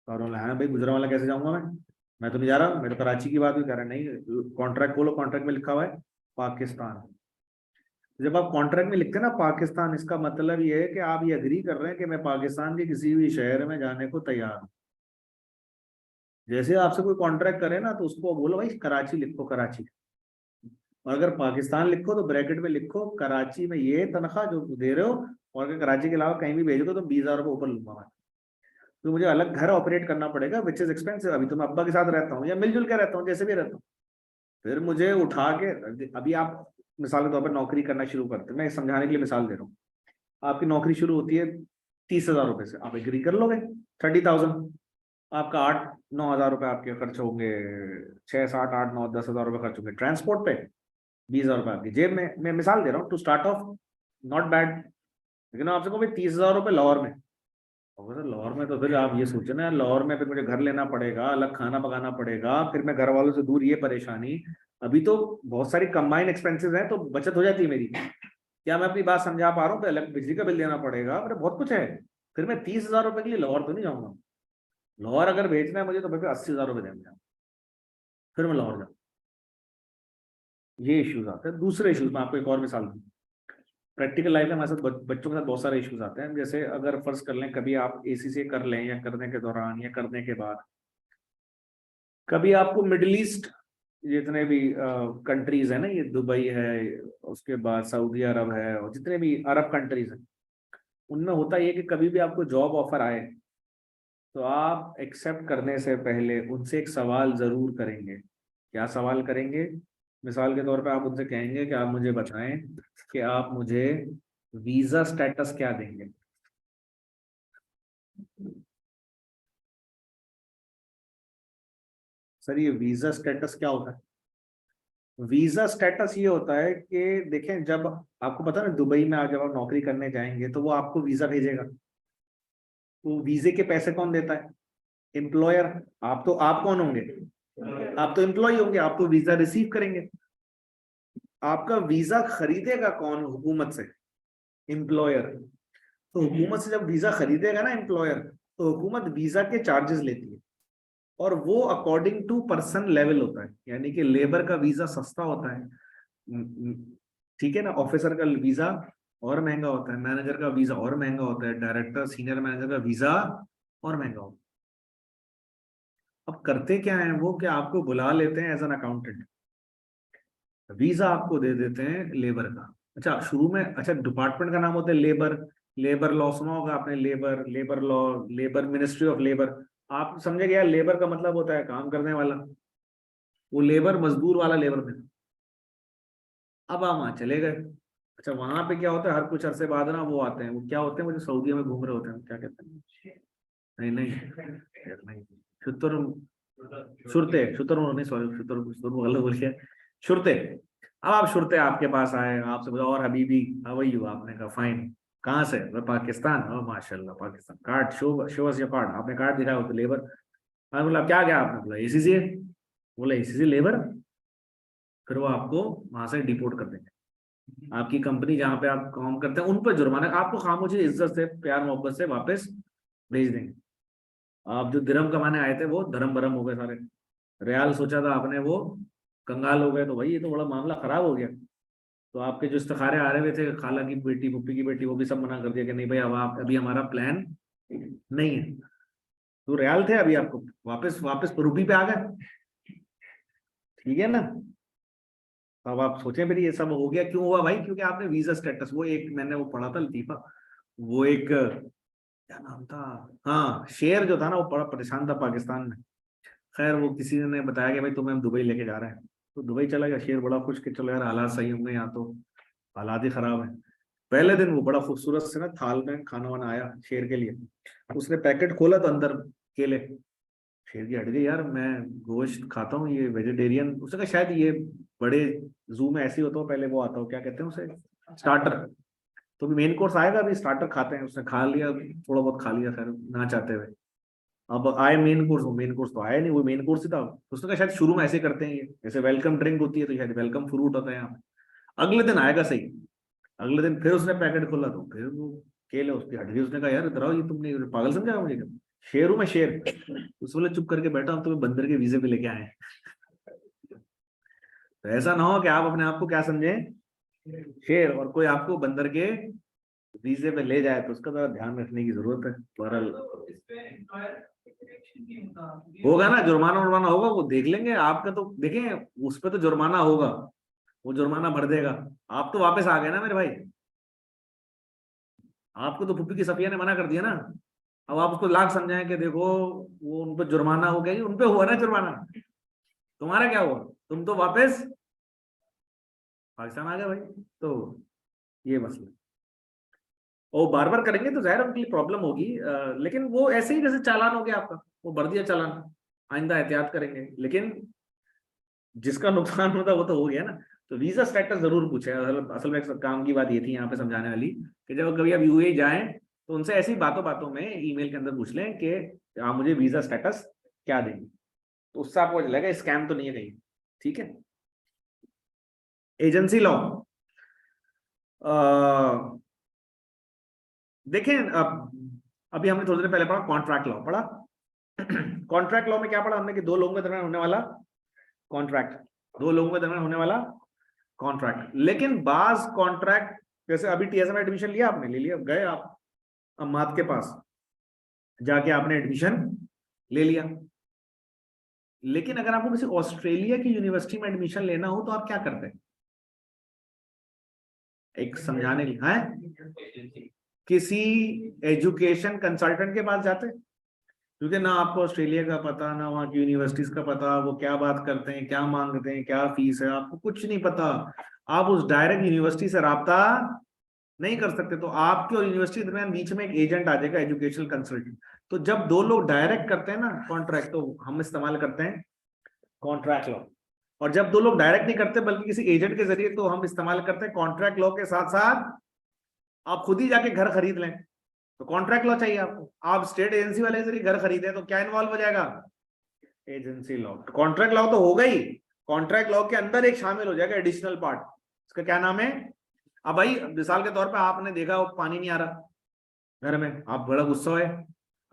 और उन्होंने हाँ भाई गुजरांवाला कैसे जाऊंगा मैं तो नहीं जा रहा, मैं तो कराची की बात भी कर रहा नहीं, कॉन्ट्रैक्ट खोलो, कॉन्ट्रैक्ट में लिखा हुआ है पाकिस्तान। जब आप कॉन्ट्रैक्ट में लिखते हैं ना पाकिस्तान, इसका मतलब ये है कि आप ये अग्री कर रहे हैं कि मैं पाकिस्तान के किसी भी शहर में जाने को तैयार हूँ। जैसे आपसे कोई कॉन्ट्रैक्ट करे ना तो उसको बोलो भाई कराची लिखो, कराची। और अगर पाकिस्तान लिखो तो ब्रैकेट में लिखो कराची में ये तनख्वाह जो दे रहे हो, और अगर कराची के अलावा कहीं भी भेजोगे तो 20,000 रुपये ऊपर लूंगा मैं। तो मुझे अलग घर ऑपरेट करना पड़ेगा विच इज एक्सपेंसिव। अभी तो मैं अब्बा के साथ रहता हूँ या मिलजुल के रहता हूँ, जैसे भी रहता हूँ। फिर मुझे उठा के, अभी आप मिसाल के तौर पर नौकरी करना शुरू करते हैं, मैं समझाने के लिए मिसाल दे रहा हूँ। आपकी नौकरी शुरू होती है 30,000 रुपये से, आप एग्री कर लोगे 30,000। आपका 8-9 हज़ार रुपये आपके खर्च होंगे, 6-7-8-9-10 हज़ार रुपये खर्च होंगे ट्रांसपोर्ट पे, 20,000 रुपये आपकी जेब में। मैं मिसाल दे रहा हूँ to start off, not bad. लेकिन आपसे को भाई 30,000 रुपये लाहौर में, और लाहौर में तो फिर आप ये सोचे ना, लाहौर में फिर मुझे घर लेना पड़ेगा, अलग खाना पकाना पड़ेगा, फिर मैं घर वालों से दूर, ये परेशानी। अभी तो बहुत सारी कंबाइंड एक्सपेंसेस हैं तो बचत हो जाती है मेरी। क्या मैं अपनी बात समझा पा रहा हूँ? अलग बिजली का बिल देना पड़ेगा, फिर बहुत कुछ है। फिर मैं 30,000 रुपये के लिए लाहौर तो नहीं जाऊंगा। लाहौर अगर भेजना है मुझे तो फिर 80,000 रुपये देंगे, फिर मैं लाहौर जाऊँ। ये इश्यूज आते हैं। दूसरे इश्यूज में आपको एक और मिसाल दूँ, प्रैक्टिकल लाइफ में हमारे साथ बच्चों के साथ बहुत सारे इश्यूज आते हैं। जैसे अगर फर्ज कर लें कभी आप एसीसी कर लें, या करने के दौरान या करने के बाद, कभी आपको मिडिल ईस्ट जितने भी कंट्रीज है ना, ये दुबई है, उसके बाद सऊदी अरब है, और जितने भी अरब कंट्रीज हैं, उनमें होता ये कि कभी भी आपको जॉब ऑफर आए तो आप एक्सेप्ट करने से पहले उनसे एक सवाल जरूर करेंगे। क्या सवाल करेंगे? मिसाल के तौर पे आप उनसे कहेंगे कि आप मुझे बताएं कि आप मुझे वीजा स्टेटस क्या देंगे। सर ये वीजा स्टेटस क्या होता है? वीजा स्टेटस ये होता है कि देखें, जब आपको पता है ना दुबई में जब आप नौकरी करने जाएंगे तो वो आपको वीजा भेजेगा, तो वीजे के पैसे कौन देता है? एम्प्लॉयर। आप कौन होंगे? आप तो एम्प्लॉय होंगे, आप तो वीजा रिसीव करेंगे। आपका वीजा खरीदेगा कौन हुकूमत से? एम्प्लॉयर। तो हुकूमत से जब वीजा खरीदेगा ना एम्प्लॉयर, तो हुकूमत वीजा के चार्जेस लेती है, और वो अकॉर्डिंग टू पर्सन लेवल होता है। यानी कि लेबर का वीजा सस्ता होता है, ठीक है ना, ऑफिसर का वीजा और महंगा होता है, मैनेजर का वीजा और महंगा होता है, डायरेक्टर सीनियर मैनेजर का वीजा और महंगा होता है। अब करते क्या है वो, क्या आपको बुला लेते हैं एज एन अकाउंटेंट, वीजा आपको दे देते हैं लेबर का। अच्छा शुरू में, अच्छा डिपार्टमेंट का नाम होता है लेबर। लेबर लॉ सुना होगा आपने, labour, labour law, labour ministry of labour. आप समझे क्या? लेबर का मतलब होता है काम करने वाला, वो लेबर मजदूर वाला लेबर में। अब आप वहां चले गए। अच्छा वहां पे क्या होता है, हर कुछ अरसे बाद ना वो आते हैं, वो क्या होते हैं, वो जो सऊदी में घूम रहे होते हैं, क्या कहते हैं? नहीं नहीं यार, नहीं, शुतर, शुरते, शुतर नहीं, सॉरी, शुतर शुतर गलत बोल गया, शुरते। अब आप शुरते आपके पास आए, आपसे बोला और हबीबी हाउ आर यू, आपने कहा फाइन, कहाँ से? मैं पाकिस्तान। ओ माशाल्लाह Pakistan, card show, show us your card. आपने कार्ड दिखाया, वो तो लेबर। मैंने बोला क्या क्या? आपने बोला एसीसी है। बोला एसीसी लेबर। फिर वो आपको वहां से डिपोर्ट कर देंगे। आपकी कंपनी जहां पे आप काम करते हैं उन पर जुर्माना, आपको खामोशी इज्जत से प्यार मोहब्बत से वापस भेज देंगे। आप जो दिरहम कमाने आए थे वो धर्म भरम हो गए सारे। रियाल सोचा था आपने वो कंगाल हो गए, तो भाई ये तो बड़ा मामला खराब हो गया। तो आपके जो इस्तिखारे आ रहे हुए थे, खाला की बेटी, पुप्पी की बेटी, वो भी सब मना कर दिया कि नहीं भाई, अब आप, अभी हमारा प्लान नहीं है। तो रियाल थे, अभी आपको वापस वापस रुपी पे आ गए। ठीक है ना? तो अब आप सोचें फिर ये सब हो गया क्यों हुआ भाई? क्योंकि आपने वीजा स्टेटस, वो एक मैंने वो पढ़ा था लतीफा, वो एक क्या नाम था, हाँ शेर जो था ना, वो बड़ा परेशान था पाकिस्तान में। खैर वो किसी ने बताया कि भाई तुम्हें हम दुबई लेके जा रहे हैं, तो दुबई चला गया। शेर बड़ा खुश कि चलो यार हालात सही होंगे, यहाँ तो हालात ही खराब है। पहले दिन वो बड़ा खूबसूरत से ना थाल में खाना वाना आया शेर के लिए, उसने पैकेट खोला तो अंदर केले। शेर की हट गई, यार मैं गोश्त खाता हूँ, ये वेजिटेरियन। उसने कहा शायद ये बड़े जू में ऐसे ही होता हो, पहले वो आता हो, क्या कहते हैं उसे, स्टार्टर। तो मेन कोर्स आएगा, अभी स्टार्टर खाते हैं। उसने खा लिया, थोड़ा बहुत खा लिया, खैर ना चाहते हुए। अब आए मेन कोर्स, वो मेन कोर्स तो आया नहीं, वो मेन कोर्स ही था। तो उसने कहा शायद शुरू में ऐसे करते हैं, ये जैसे वेलकम ड्रिंक होती है तो शायद वेलकम फ्रूट होता है यहाँ पे। अगले दिन आएगा सही। अगले दिन फिर उसने पैकेट खोला तो फिर वो केले उसकी हट गई। उसने कहा यार इधर आओ, ये तुमने पागल समझा मुझे क्या? शेर हूं मैं, शेर। उस बोले चुप करके बैठा, हम तुम्हें बंदर के वीजे पे लेके आए हैं। तो ऐसा ना हो कि आप अपने आप को क्या समझें, शेर, और कोई आपको बंदर के वीजे पे ले जाए, तो उसका तो ध्यान रखने की जरूरत है। बहरहाल होगा ना, जुर्माना उर्माना होगा, वो देख लेंगे आपका, तो देखें उस पर तो जुर्माना होगा, वो जुर्माना भर देगा। आप तो वापस आ गए ना मेरे भाई, आपको तो फुप्पी की सफिया ने मना कर दिया ना। अब आप उसको लाख समझाएं कि देखो वो उन पर जुर्माना हो गया, उन पे हुआ ना जुर्माना, तुम्हारा क्या हुआ, तुम तो वापस पाकिस्तान आ गए भाई। तो ये मसला, और बार बार करेंगे तो जाहिर उनके लिए प्रॉब्लम होगी। लेकिन वो ऐसे ही जैसे चालान हो गया आपका, वो भर दिया चालान, आइंदा एहतियात करेंगे, लेकिन जिसका नुकसान होता वो तो हो गया ना। तो वीजा स्टेटस जरूर पूछे, असल में काम की बात ये थी यहाँ पे समझाने वाली, कि जब कभी आप यूएई जाएं तो उनसे ऐसी बातों बातों में ईमेल के अंदर पूछ लें कि आप मुझे वीजा स्टेटस क्या देंगे, तो उससे आपको लगेगा स्कैम तो नहीं है कहीं। ठीक है। एजेंसी लॉ, देखें अब, अभी हमने थोड़ी देर पहले पढ़ा कॉन्ट्रैक्ट लॉ, पढ़ा कॉन्ट्रैक्ट लॉ में क्या पढ़ा हमने कि दो लोगों के दरमियान होने वाला कॉन्ट्रैक्ट, दो लोगों के दरमियान होने वाला कॉन्ट्रैक्ट। लेकिन बाज कॉन्ट्रैक्ट, जैसे अभी टीएसए में एडमिशन लिया आपने, ले लिया, गए आप अम्माद के पास, जाके आपने एडमिशन ले लिया, लेकिन अगर आपको किसी ऑस्ट्रेलिया की यूनिवर्सिटी में एडमिशन लेना हो तो आप क्या करते हैं? एक समझाने के लिए है, किसी एजुकेशन कंसल्टेंट के पास जाते हैं, क्योंकि ना आपको ऑस्ट्रेलिया का पता, ना वहाँ की यूनिवर्सिटीज का पता, वो क्या बात करते हैं, क्या मांगते हैं, क्या फीस है, आपको कुछ नहीं पता। आप उस डायरेक्ट यूनिवर्सिटी से राब्ता नहीं कर सकते, तो आपके और यूनिवर्सिटी के दरमियान बीच में एक एजेंट आ जाएगा, एजुकेशनल कंसल्टेंट। तो जब दो लोग डायरेक्ट करते हैं ना कॉन्ट्रैक्ट, तो हम इस्तेमाल करते हैं कॉन्ट्रैक्ट लॉ। और जब दो लोग डायरेक्ट नहीं करते बल्कि किसी एजेंट के जरिए, तो हम इस्तेमाल करते हैं कॉन्ट्रैक्ट लॉ के साथ साथ आप खुद ही जाके घर खरीद लें, तो कॉन्ट्रैक्ट लॉ चाहिए आपको। आप स्टेट एजेंसी वाले के जरिए घर खरीदे तो क्या इन्वॉल्व हो जाएगा? Agency law. कॉन्ट्रैक्ट लॉ तो होगा ही, कॉन्ट्रैक्ट लॉ के अंदर एक शामिल हो जाएगा एडिशनल पार्ट, इसका क्या नाम है? अब भाई मिसाल के तौर पे आपने देखा वो पानी नहीं आ रहा घर में, आप बड़ा गुस्सा है,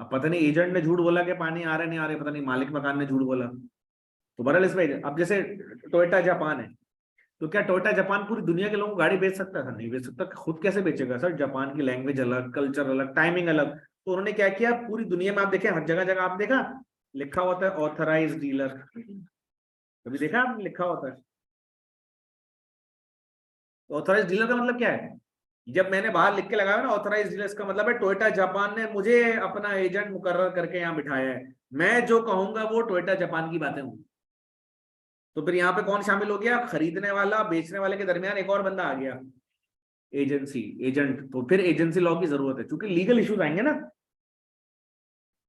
अब पता नहीं एजेंट ने झूठ बोला कि पानी आ रहे नहीं आ रहे, पता नहीं मालिक मकान ने झूठ बोला, तो बहरहाल इसमें अब जैसे टोयोटा जापान है, तो क्या टोयोटा जापान पूरी दुनिया के लोगों को गाड़ी बेच सकता है? नहीं बेच सकता। खुद कैसे बेचेगा सर? जापान की लैंग्वेज अलग, कल्चर अलग, टाइमिंग अलग। तो उन्होंने क्या किया, पूरी दुनिया में आप देखें हर जगह जगह आप देखा लिखा होता है ऑथराइज डीलर, कभी देखा आपने लिखा होता है? ऑथराइज डीलर का मतलब क्या है? जब मैंने बाहर लिख के लगाया ना ऑथराइज डीलर, इसका मतलब है टोयोटा जापान ने मुझे अपना एजेंट मुकर्रर करके यहाँ बिठाया है, मैं जो कहूंगा वो टोयोटा जापान की बातें होंगी। तो फिर यहाँ पे कौन शामिल हो गया? खरीदने वाला बेचने वाले के दरमियान एक और बंदा आ गया, एजेंसी, एजेंट। तो फिर एजेंसी लॉ की जरूरत है, क्योंकि लीगल इश्यूज आएंगे ना।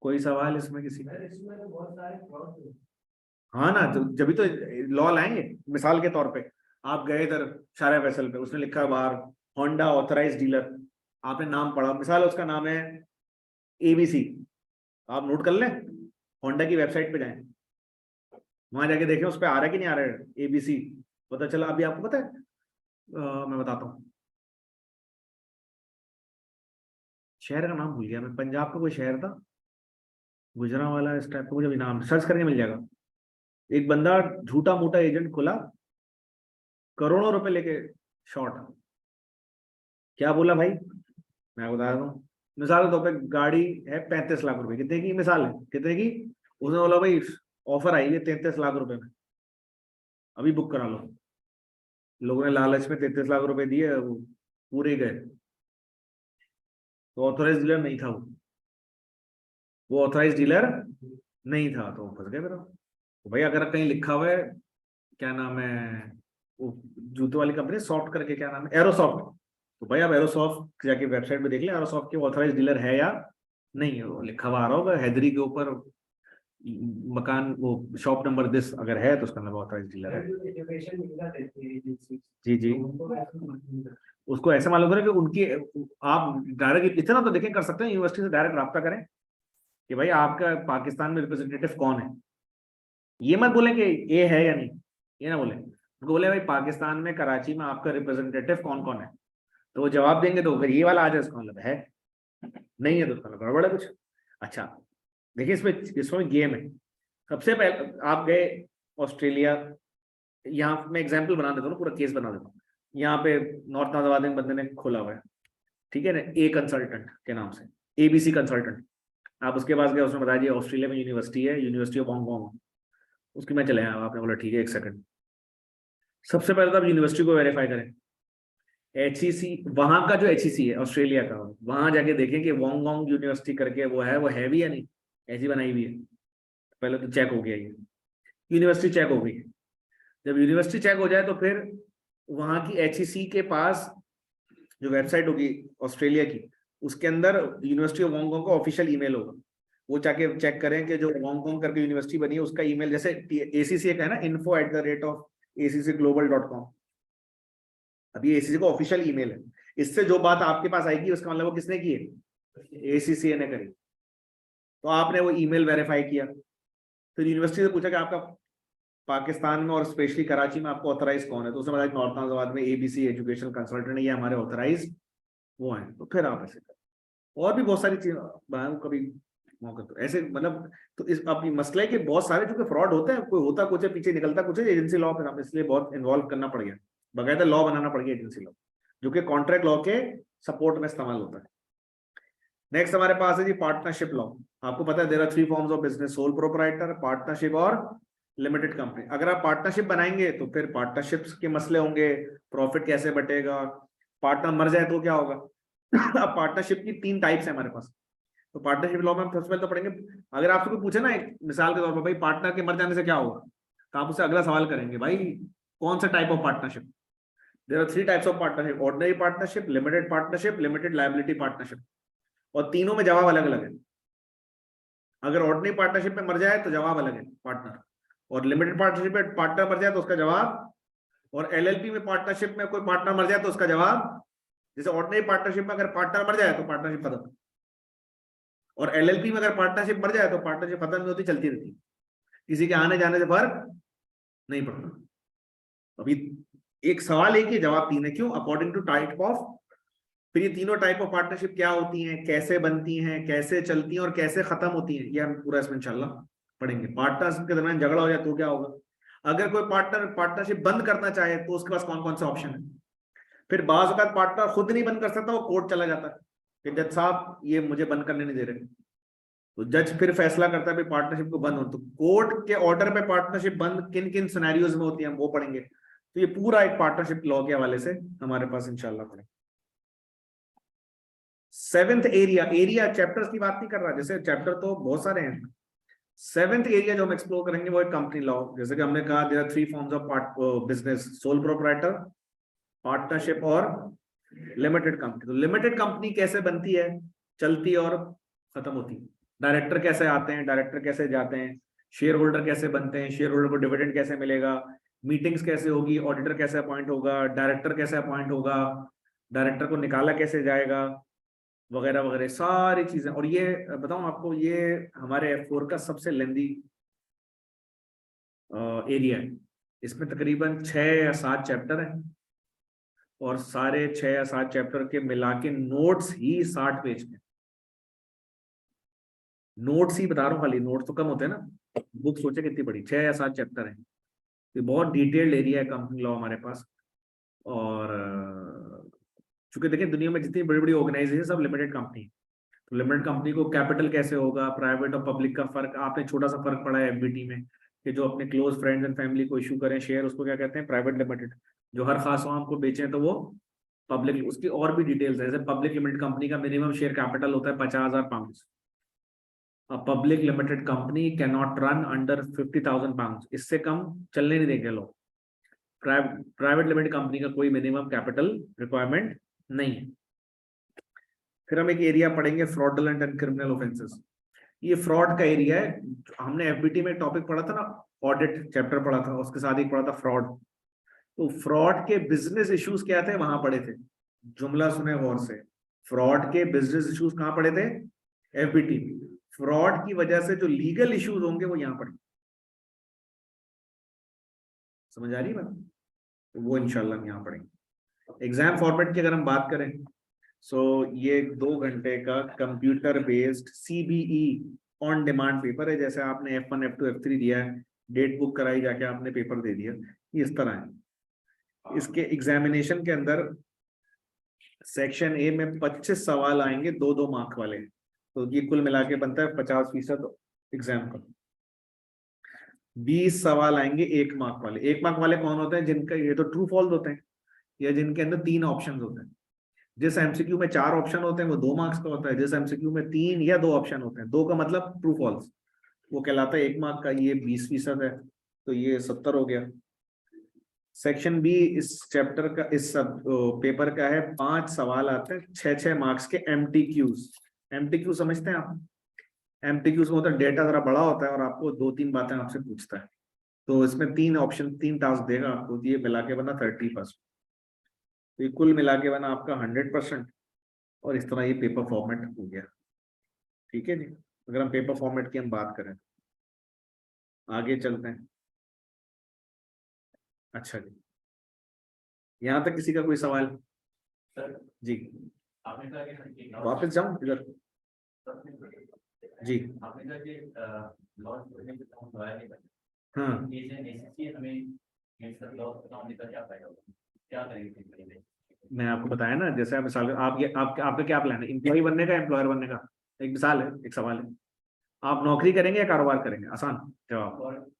कोई सवाल इसमें किसी का? हाँ ना, तो जब भी तो लॉ लाएंगे। मिसाल के तौर पे आप गए इधर शारा फैसल पे, उसने लिखा है बाहर होंडा ऑथराइज डीलर, आपने नाम पढ़ा, मिसाल उसका नाम है एबीसी, आप नोट कर लें, होंडा की वेबसाइट पे जाएं, वहां जाके देखें उस पर आ रहा है कि नहीं आ रहा है एबीसी, पता चला। अभी आपको पता है, मैं बताता हूँ, शहर का नाम भूल गया मैं, पंजाब का कोई शहर था, गुजरांवाला इस टाइप का, मुझे भी नाम सर्च करके मिल जाएगा। एक बंदा झूठा मूठा एजेंट खुला, करोड़ों रुपए लेके शॉर्ट। क्या बोला भाई, मैं बता रहा हूँ, मिसाल के तौर पे गाड़ी है 35 लाख रुपए, कितने की मिसाल है, कितने की? उसने बोला भाई ऑफर आई है 33 लाख रुपए में, अभी बुक करा लो। लोगों ने लालच में 33 लाख रुपए दिए, वो पूरे गए। तो ऑथोराइज डीलर नहीं था वो ऑथोराइज डीलर नहीं था, तो फंस गए फिर। तो भाई अगर कहीं लिखा हुआ है, क्या नाम है वो जूते वाली कंपनी सॉफ्ट करके, क्या नाम है, एरोसॉफ्ट, तो भाई आप एरोसॉफ्ट जाके वेबसाइट पे देख लें एरोसॉफ्ट के ऑथराइज डीलर है या नहीं है, वो लिखा हुआ आ रहा होगा हैदरी के ऊपर, मकान वो शॉप नंबर दिस अगर है तो उसका नाम ऑथराइज डीलर है। जी जी, उसको ऐसे मालूम करें कि उनकी, आप डायरेक्ट इतना तो देखें कर सकते हैं, यूनिवर्सिटी से डायरेक्ट रब्ता करें कि भाई आपका पाकिस्तान में रिप्रेजेंटेटिव कौन है। ये मत बोले कि ये है या नहीं, ये ना बोले, उनको बोले भाई पाकिस्तान में कराची में आपका रिप्रेजेंटेटिव कौन कौन है, तो वो जवाब देंगे, तो अगर ये वाला आ जाए उसका मतलब है, नहीं है तो उसका मतलब गड़बड़ है कुछ। अच्छा देखिए, इसमें इसमें गेम है। सबसे पहले आप गए ऑस्ट्रेलिया, यहाँ मैं एग्जाम्पल बना देता हूँ, पूरा केस बना देता हूँ। यहाँ पे नॉर्थ नाजाबाद में बंदे ने खोला हुआ है, ठीक है ना, ए कंसल्टेंट के नाम से, ABC कंसल्टेंट। आप उसके पास गए, उसने बताया जी ऑस्ट्रेलिया में यूनिवर्सिटी है, यूनिवर्सिटी ऑफ हांगकॉन्ग, उसकी मैं चले आया। आपने बोला ठीक है, एक सेकंड। सबसे पहले तो आप यूनिवर्सिटी को वेरीफाई करें, HEC, वहां का जो HEC है ऑस्ट्रेलिया का, वहां जाके देखें कि वोंगोंग यूनिवर्सिटी करके वो है भी या नहीं, ऐसी बनाई हुई है। पहले तो चेक हो गया, ये यूनिवर्सिटी चेक हो गई। जब यूनिवर्सिटी चेक हो जाए तो फिर वहां की HEC के पास जो वेबसाइट होगी ऑस्ट्रेलिया की, उसके अंदर यूनिवर्सिटी ऑफ हांगकॉन्ग का ऑफिशियल ईमेल होगा। वो जाके चेक करें कि जो हांगकॉन्ग करके यूनिवर्सिटी बनी है उसका ईमेल, जैसे ACC का है ना, info@accglobal.com, अभी ACC का ऑफिशियल ईमेल है। इससे जो बात आपके पास आएगी उसका मतलब वो किसने की है, ACCA ने करी। तो आपने वो ईमेल वेरीफाई किया, फिर यूनिवर्सिटी से पूछा कि आपका पाकिस्तान में और स्पेशली कराची में आपको ऑथराइज कौन है, तो उसने बताया नॉर्थ नाजाबाद में ABC एजुकेशन कंसल्टेंट, ये हमारे ऑथराइज वो हैं। तो फिर आप ऐसे करें। और भी बहुत सारी चीजें बनाऊं कभी मौका तो ऐसे, मतलब तो इस अब मसला है कि बहुत सारे जो फ्रॉड होते हैं, कोई होता कुछ है, पीछे निकलता कुछ है, एजेंसी लॉ पे इसलिए बहुत इन्वॉल्व करना पड़ गया, बकायदा लॉ बनाना पड़ गया एजेंसी लॉ, जो कि कॉन्ट्रैक्ट लॉ के सपोर्ट में इस्तेमाल होता है। नेक्स्ट हमारे पास है जी पार्टनरशिप लॉ। आपको पता है there are 3 forms of business, sole proprietor, partnership और लिमिटेड कंपनी। अगर आप पार्टनरशिप बनाएंगे तो फिर पार्टनरशिप्स के मसले होंगे, प्रॉफिट कैसे बटेगा, पार्टनर मर जाए तो क्या होगा। अब पार्टनरशिप की 3 टाइप्स है हमारे पास। तो पार्टनरशिप लॉ में हम सबसे पहले तो पढ़ेंगे, अगर आपसे कोई पूछे ना एक मिसाल के तौर पर, भाई पार्टनर के मर जाने से क्या होगा, तो आप उससे अगला सवाल करेंगे, भाई कौन सा type of partnership. There are 3 types of partnership, ordinary partnership, limited partnership, limited liability partnership, और तीनों में जवाब अलग अलग है। अगर ऑर्डिनरी पार्टनरशिप में मर जाए तो जवाब अलग है पार्टनर, और लिमिटेड पार्टनरशिप में पार्टनर मर जाए तो उसका जवाब, और LLP में पार्टनरशिप में कोई पार्टनर मर जाए तो उसका जवाब। जैसे ऑर्डिनरी पार्टनरशिप में अगर पार्टनर मर जाए तो पार्टनरशिप खत्म, और LLP में अगर पार्टनरशिप मर जाए तो पार्टनरशिप खत्म नहीं होती, चलती रहती, किसी के आने जाने से फर्क नहीं पड़ता। अभी एक सवाल एक ही, जवाब 3 है, क्यों, अकॉर्डिंग टू टाइप ऑफ। फिर ये तीनों टाइप ऑफ पार्टनरशिप क्या होती हैं, कैसे बनती हैं, कैसे चलती हैं और कैसे खत्म होती हैं, ये हम पूरा इसमें इंशाल्लाह पढ़ेंगे। पार्टनर्स के दरमियान झगड़ा हो जाए तो क्या होगा, अगर कोई पार्टनर पार्टनरशिप बंद करना चाहे तो उसके पास कौन कौन से ऑप्शन है। फिर बाज़ औक़ात पार्टनर खुद नहीं बंद कर सकता, वो कोर्ट चला जाता है कि जज साहब ये मुझे बंद करने नहीं दे रहे, तो जज फिर फैसला करता है पार्टनरशिप को बंद हो। तो कोर्ट के ऑर्डर पे पार्टनरशिप बंद किन किन सिनेरियोज में होती है, हम वो पढ़ेंगे। तो ये पूरा एक पार्टनरशिप लॉ के हवाले से हमारे पास इंशाल्लाह पढ़ेंगे। 7th एरिया, एरिया चैप्टर्स की बात नहीं कर रहा, जैसे चैप्टर तो बहुत सारे हैं। 7th एरिया जो हम एक्सप्लोर करेंगे वो है कंपनी लॉ। जैसे कि हमने कहा there are 3 forms of business, sole proprietor, partnership और लिमिटेड कंपनी। तो लिमिटेड कंपनी कैसे बनती है, चलती है और खत्म होती है, डायरेक्टर कैसे आते हैं, डायरेक्टर कैसे जाते हैं, शेयर होल्डर कैसे बनते हैं, शेयर होल्डर को डिविडेंड कैसे मिलेगा, मीटिंग्स कैसे होगी, ऑडिटर कैसे अपॉइंट होगा, डायरेक्टर कैसे अपॉइंट होगा, डायरेक्टर को निकाला कैसे जाएगा, वगैरह वगैरह सारी चीजें। और ये बताऊं आपको, ये हमारे F4 का सबसे लेंदी एरिया है। इसमें तकरीबन 6 या 7 चैप्टर हैं, और सारे 6 या 7 चैप्टर के मिला के नोट्स ही 60 पेज के। नोट्स ही बता रहा हूँ, खाली नोट्स तो कम होते हैं ना, बुक सोचे कितनी बड़ी, 6 या 7 चैप्टर है। ये बहुत डिटेल्ड एरिया है कंपनी लॉ हमारे पास। और चूंकि देखिए दुनिया में जितनी बड़ी बड़ी ऑर्गेनाइजेशन सब लिमिटेड कंपनी, तो लिमिटेड कंपनी को कैपिटल कैसे होगा, प्राइवेट और पब्लिक का फर्क, आपने छोटा सा फर्क पढ़ा है FBT में, कि जो अपने क्लोज फ्रेंड्स एंड फैमिली को इशू करें शेयर, उसको क्या कहते हैं, प्राइवेट लिमिटेड। जो हर खास आम को बेचें तो वो पब्लिक। उसकी और भी डिटेल्स है, जैसे पब्लिक लिमिटेड कंपनी का मिनिमम शेयर कैपिटल होता है 50,000 pound. A public limited company cannot run under 50,000 pounds, इससे कम चलने नहीं देंगे लोग। प्राइवेट लिमिटेड कंपनी का कोई मिनिमम कैपिटल रिक्वायरमेंट नहीं है। फिर हम एक एरिया पढ़ेंगे, फ्रॉडुलेंट एंड क्रिमिनल ऑफेंसेस। ये फ्रॉड का एरिया है। हमने FBT में टॉपिक पढ़ा था ना, ऑडिट चैप्टर पढ़ा था, उसके साथ ही पढ़ा था फ्रॉड। तो फ्रॉड के बिजनेस इश्यूज क्या थे वहां पढ़े थे, जुमला सुने गौर से, फ्रॉड के बिजनेस इश्यूज कहां पढ़े थे, FBT। फ्रॉड की वजह से जो लीगल इश्यूज होंगे वो यहां पढ़े। समझ आ रही है बात, तो वो इंशाल्लाह हम यहाँ पढ़ेंगे। एग्जाम फॉर्मेट की अगर हम बात करें, सो ये 2 घंटे का computer based CBE on demand paper है। जैसे आपने F1 F2 F3 दिया है, डेट बुक कराई, जाके आपने पेपर दे दिया, इस तरह है। इसके एग्जामिनेशन के अंदर सेक्शन ए में 25 सवाल आएंगे 2-2 मार्क वाले, तो ये कुल मिला के बनता है 50% एग्जाम का। 20 सवाल आएंगे 1 मार्क वाले। 1 मार्क वाले कौन होते हैं? जिनका ये तो ट्रू फॉल्स होते हैं, या जिनके अंदर 3 ऑप्शन होते हैं। जिस एमसीक्यू में 4 ऑप्शन होते हैं वो 2 मार्क्स का होता है। जिस एमसीक्यू में 3 या 2 ऑप्शन होते हैं, 2 का मतलब ट्रू फॉल्स, वो कहलाता है 1 मार्क का। ये 20% है, तो ये 70 हो गया। सेक्शन बी इस चैप्टर का, इस सब पेपर का है। 5 सवाल आते हैं 6-6 मार्क्स के एमटीक्यूज। एमटीक्यू समझते हैं आप? एमटीक्यूज में होता है डेटा जरा बड़ा होता है और आपको 2-3 बातें आपसे पूछता है, तो इसमें 3 ऑप्शन 3 टास्क देगा आपको, ये मिला के बना 30%। तो ये कुल मिला के बना आपका 100%। और इस तरह ये पेपर फॉर्मेट हो गया। ठीक है जी। अगर हम पेपर फॉर्मेट की हम बात करें, आगे चलते हैं। अच्छा जी, यहाँ तक किसी का कोई सवाल? सर जी, आपने कहा कि वापस जाऊं इधर जी। आपने कहा कि लॉस करने के काम होया नहीं बने। हाँ, क्या करेंगे? मैं आपको बताया ना, जैसे आप मिसाल आप ये आपका क्या प्लान है? एम्प्लॉय बनने का, एम्प्लॉयर बनने का? एक मिसाल है, एक सवाल है। आप नौकरी करेंगे या कारोबार करेंगे? आसान जवाब।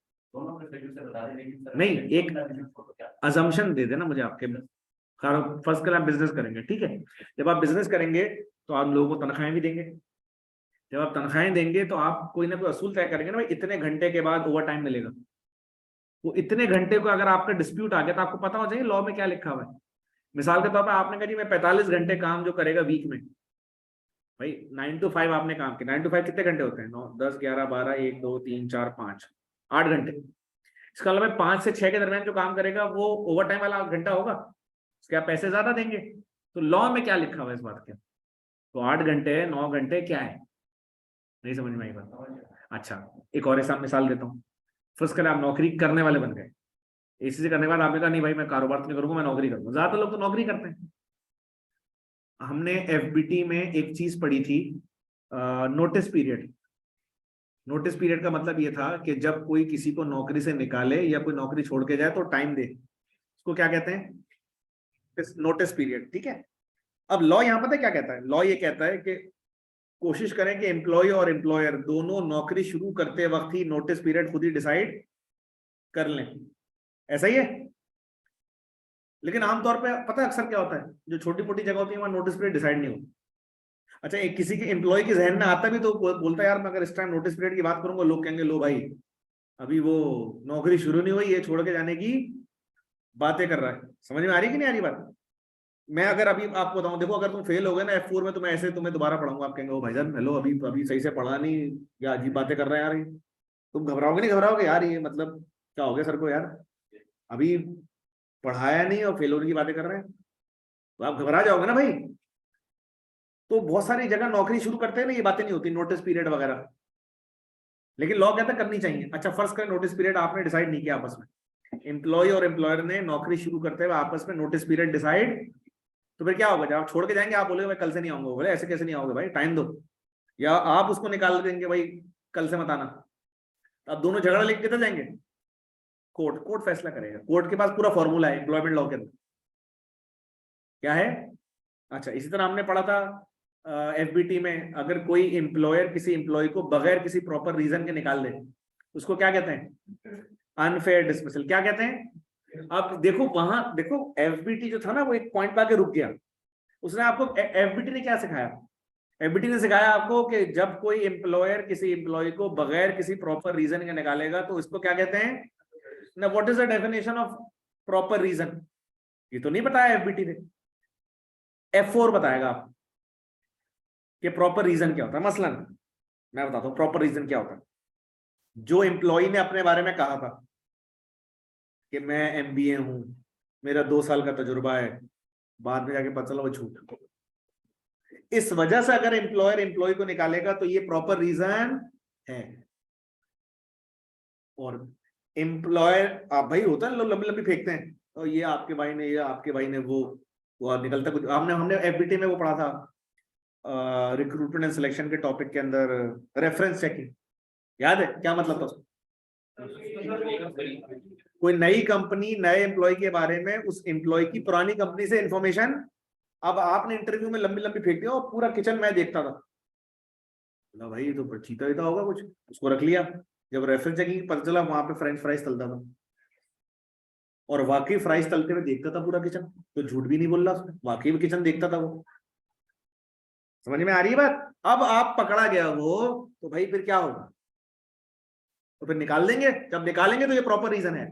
नहीं, एक अजम्पशन दे देना मुझे आपके। फर्स्ट क्लास बिजनेस करेंगे, ठीक है। जब आप बिजनेस करेंगे तो आप लोगों को तनख्वाहें भी देंगे। जब आप तनख्वाहें देंगे तो आप कोई ना कोई असूल तय करेंगे ना, भाई इतने घंटे के बाद ओवर टाइम मिलेगा। वो इतने घंटे को अगर आपका डिस्प्यूट आ गया तो आपको पता हो चाहिए लॉ में क्या लिखा हुआ है। मिसाल के तौर पर आपने कहा जी मैं 45 घंटे काम जो करेगा वीक में, भाई 9 to 5 आपने काम किया। 9 to 5 कितने घंटे होते हैं? 9, 10, 11, 12, 1, 2, 3, 4, 5, 8 घंटे। इसका मतलब मैं 5 से 6 के दरमियान जो काम करेगा वो ओवर टाइम वाला घंटा होगा, उसके आप पैसे ज्यादा देंगे। तो लॉ में क्या लिखा हुआ है इस बात के? तो 8 घंटे 9 घंटे क्या है? नहीं समझ में आई बात? अच्छा, एक और ऐसा मिसाल देता हूँ। फर्स्ट कर आप नौकरी करने वाले बन गए, इसी से करने के बाद आपने कहा नहीं भाई मैं कारोबार तो नहीं करूंगा, मैं नौकरी करूंगा। ज्यादातर लोग तो नौकरी करते हैं। हमने एफबीटी में एक चीज पढ़ी थी, नोटिस पीरियड। नोटिस पीरियड का मतलब ये था कि जब कोई किसी को नौकरी से निकाले या कोई नौकरी छोड़ के जाए तो टाइम दे, इसको क्या कहते हैं? नोटिस पीरियड, ठीक है। अब लॉ यहाँ पता है क्या कहता है? लॉ ये कहता है कि कोशिश करें कि एम्प्लॉय और एम्प्लॉयर दोनों नौकरी शुरू करते वक्त ही नोटिस पीरियड खुद ही डिसाइड कर लें। ऐसा ही है। लेकिन आमतौर पे पता है अक्सर क्या होता है, जो छोटी मोटी जगह होती है वहां नोटिस पीरियड डिसाइड नहीं होता। अच्छा, एक किसी के एम्प्लॉय के जहन में आता भी तो बोलता है यार मैं अगर इस टाइम नोटिस पीरियड की बात करूंगा लोग कहेंगे लो भाई अभी वो नौकरी शुरू नहीं हुई, ये छोड़ के जाने की बातें कर रहा है। समझ में आ रही कि नहीं आ रही बात? मैं अगर अभी आपको बताऊं, देखो अगर तुम फेल हो गए ना F4 में, तो मैं ऐसे तुम्हें दोबारा पढ़ाऊंगा, आप कहेंगे ओ भाईजान हेलो अभी अभी सही से पढ़ा नहीं, या अजीब बातें कर रहे हैं यार ये। तुम घबराओगे नहीं? घबराओगे यार ये मतलब क्या हो गया सर को यार, अभी पढ़ाया नहीं और फेल होने की बातें कर रहे हैं, तो आप घबरा जाओगे ना भाई। तो बहुत सारी जगह नौकरी शुरू करते हैं ना, ये बातें नहीं होती नोटिस पीरियड वगैरह, लेकिन लॉ कहता है करनी चाहिए। अच्छा फर्ज करें नोटिस पीरियड आपने डिसाइड नहीं किया आपस में, एम्प्लॉय और एम्प्लॉयर ने नौकरी शुरू करते हुए आपस में नोटिस पीरियड डिसाइड, तो फिर क्या होगा? जब आप छोड़ के जाएंगे आप बोलेगे मैं कल से नहीं आऊंगा, बोले ऐसे कैसे नहीं आओगे भाई, टाइम दो। या आप उसको निकाल देंगे भाई कल से मत आना, अब दोनों झगड़ा लेके किधर जाएंगे? कोर्ट। कोर्ट फैसला करेगा, कोर्ट के पास पूरा फॉर्मूला है एम्प्लॉयमेंट लॉ के अंदर। क्या है? अच्छा, इसी तरह हमने पढ़ा था एफबीटी में, अगर कोई एम्प्लॉयर किसी एम्प्लॉय को बगैर किसी प्रॉपर रीजन के निकाल दे उसको क्या कहते हैं? Unfair dismissal. क्या कहते हैं? अब देखो वहां देखो एफबीटी जो था ना वो एक पॉइंट पे आके रुक गया। उसने आपको एफबीटी ने क्या सिखाया? एफबीटी ने सिखाया आपको कि जब कोई एम्प्लॉयर किसी एम्प्लॉय को बगैर किसी प्रॉपर रीजन के निकालेगा तो इसको क्या कहते हैं ना, what is the definition of proper reason? ये तो नहीं बताया एफबीटी ने, F4 बताएगा आप कि प्रॉपर रीजन क्या होता है। मसलन मैं बताता हूं प्रॉपर रीजन क्या होता है। जो एम्प्लॉय ने अपने बारे में कहा था कि मैं MBA हूं, मेरा 2 साल का तजुर्बा है, बाद में जाके पता चला वो झूठ, इस वजह से अगर एम्प्लॉयर एम्प्लॉय को निकालेगा तो ये प्रॉपर रीजन है। और एम्प्लॉयर आप भाई होता है लंबी लंबी फेंकते हैं, और ये आपके भाई ने, ये आपके भाई ने, वो निकलता कुछ। हमने एफबीटी में वो पढ़ा था रिक्रूटमेंट एंड सिलेक्शन के टॉपिक के अंदर, रेफरेंस चेकिंग, याद है क्या मतलब था? कोई नई कंपनी नए एम्प्लॉय के बारे में उस एम्प्लॉय की पुरानी कंपनी से इंफॉर्मेशन, अब आपने इंटरव्यू में लंबी लंबी फेंक दिया और पूरा किचन मैं देखता था, बोला भाई ये तो चीता ही होगा कुछ, उसको रख लिया। जब रेफरेंस चेकिंग पता चला वहां पे फ्रेंच फ्राइज तलता था, और वाकई फ्राइज तलते हुए देखता था पूरा किचन, तो झूठ भी नहीं बोल रहा उसने, वाकई भी किचन देखता था वो। समझ में आ रही है बात? अब आप पकड़ा गया वो, तो भाई फिर क्या होगा? तो फिर निकाल देंगे, जब निकालेंगे तो ये प्रॉपर रीजन है।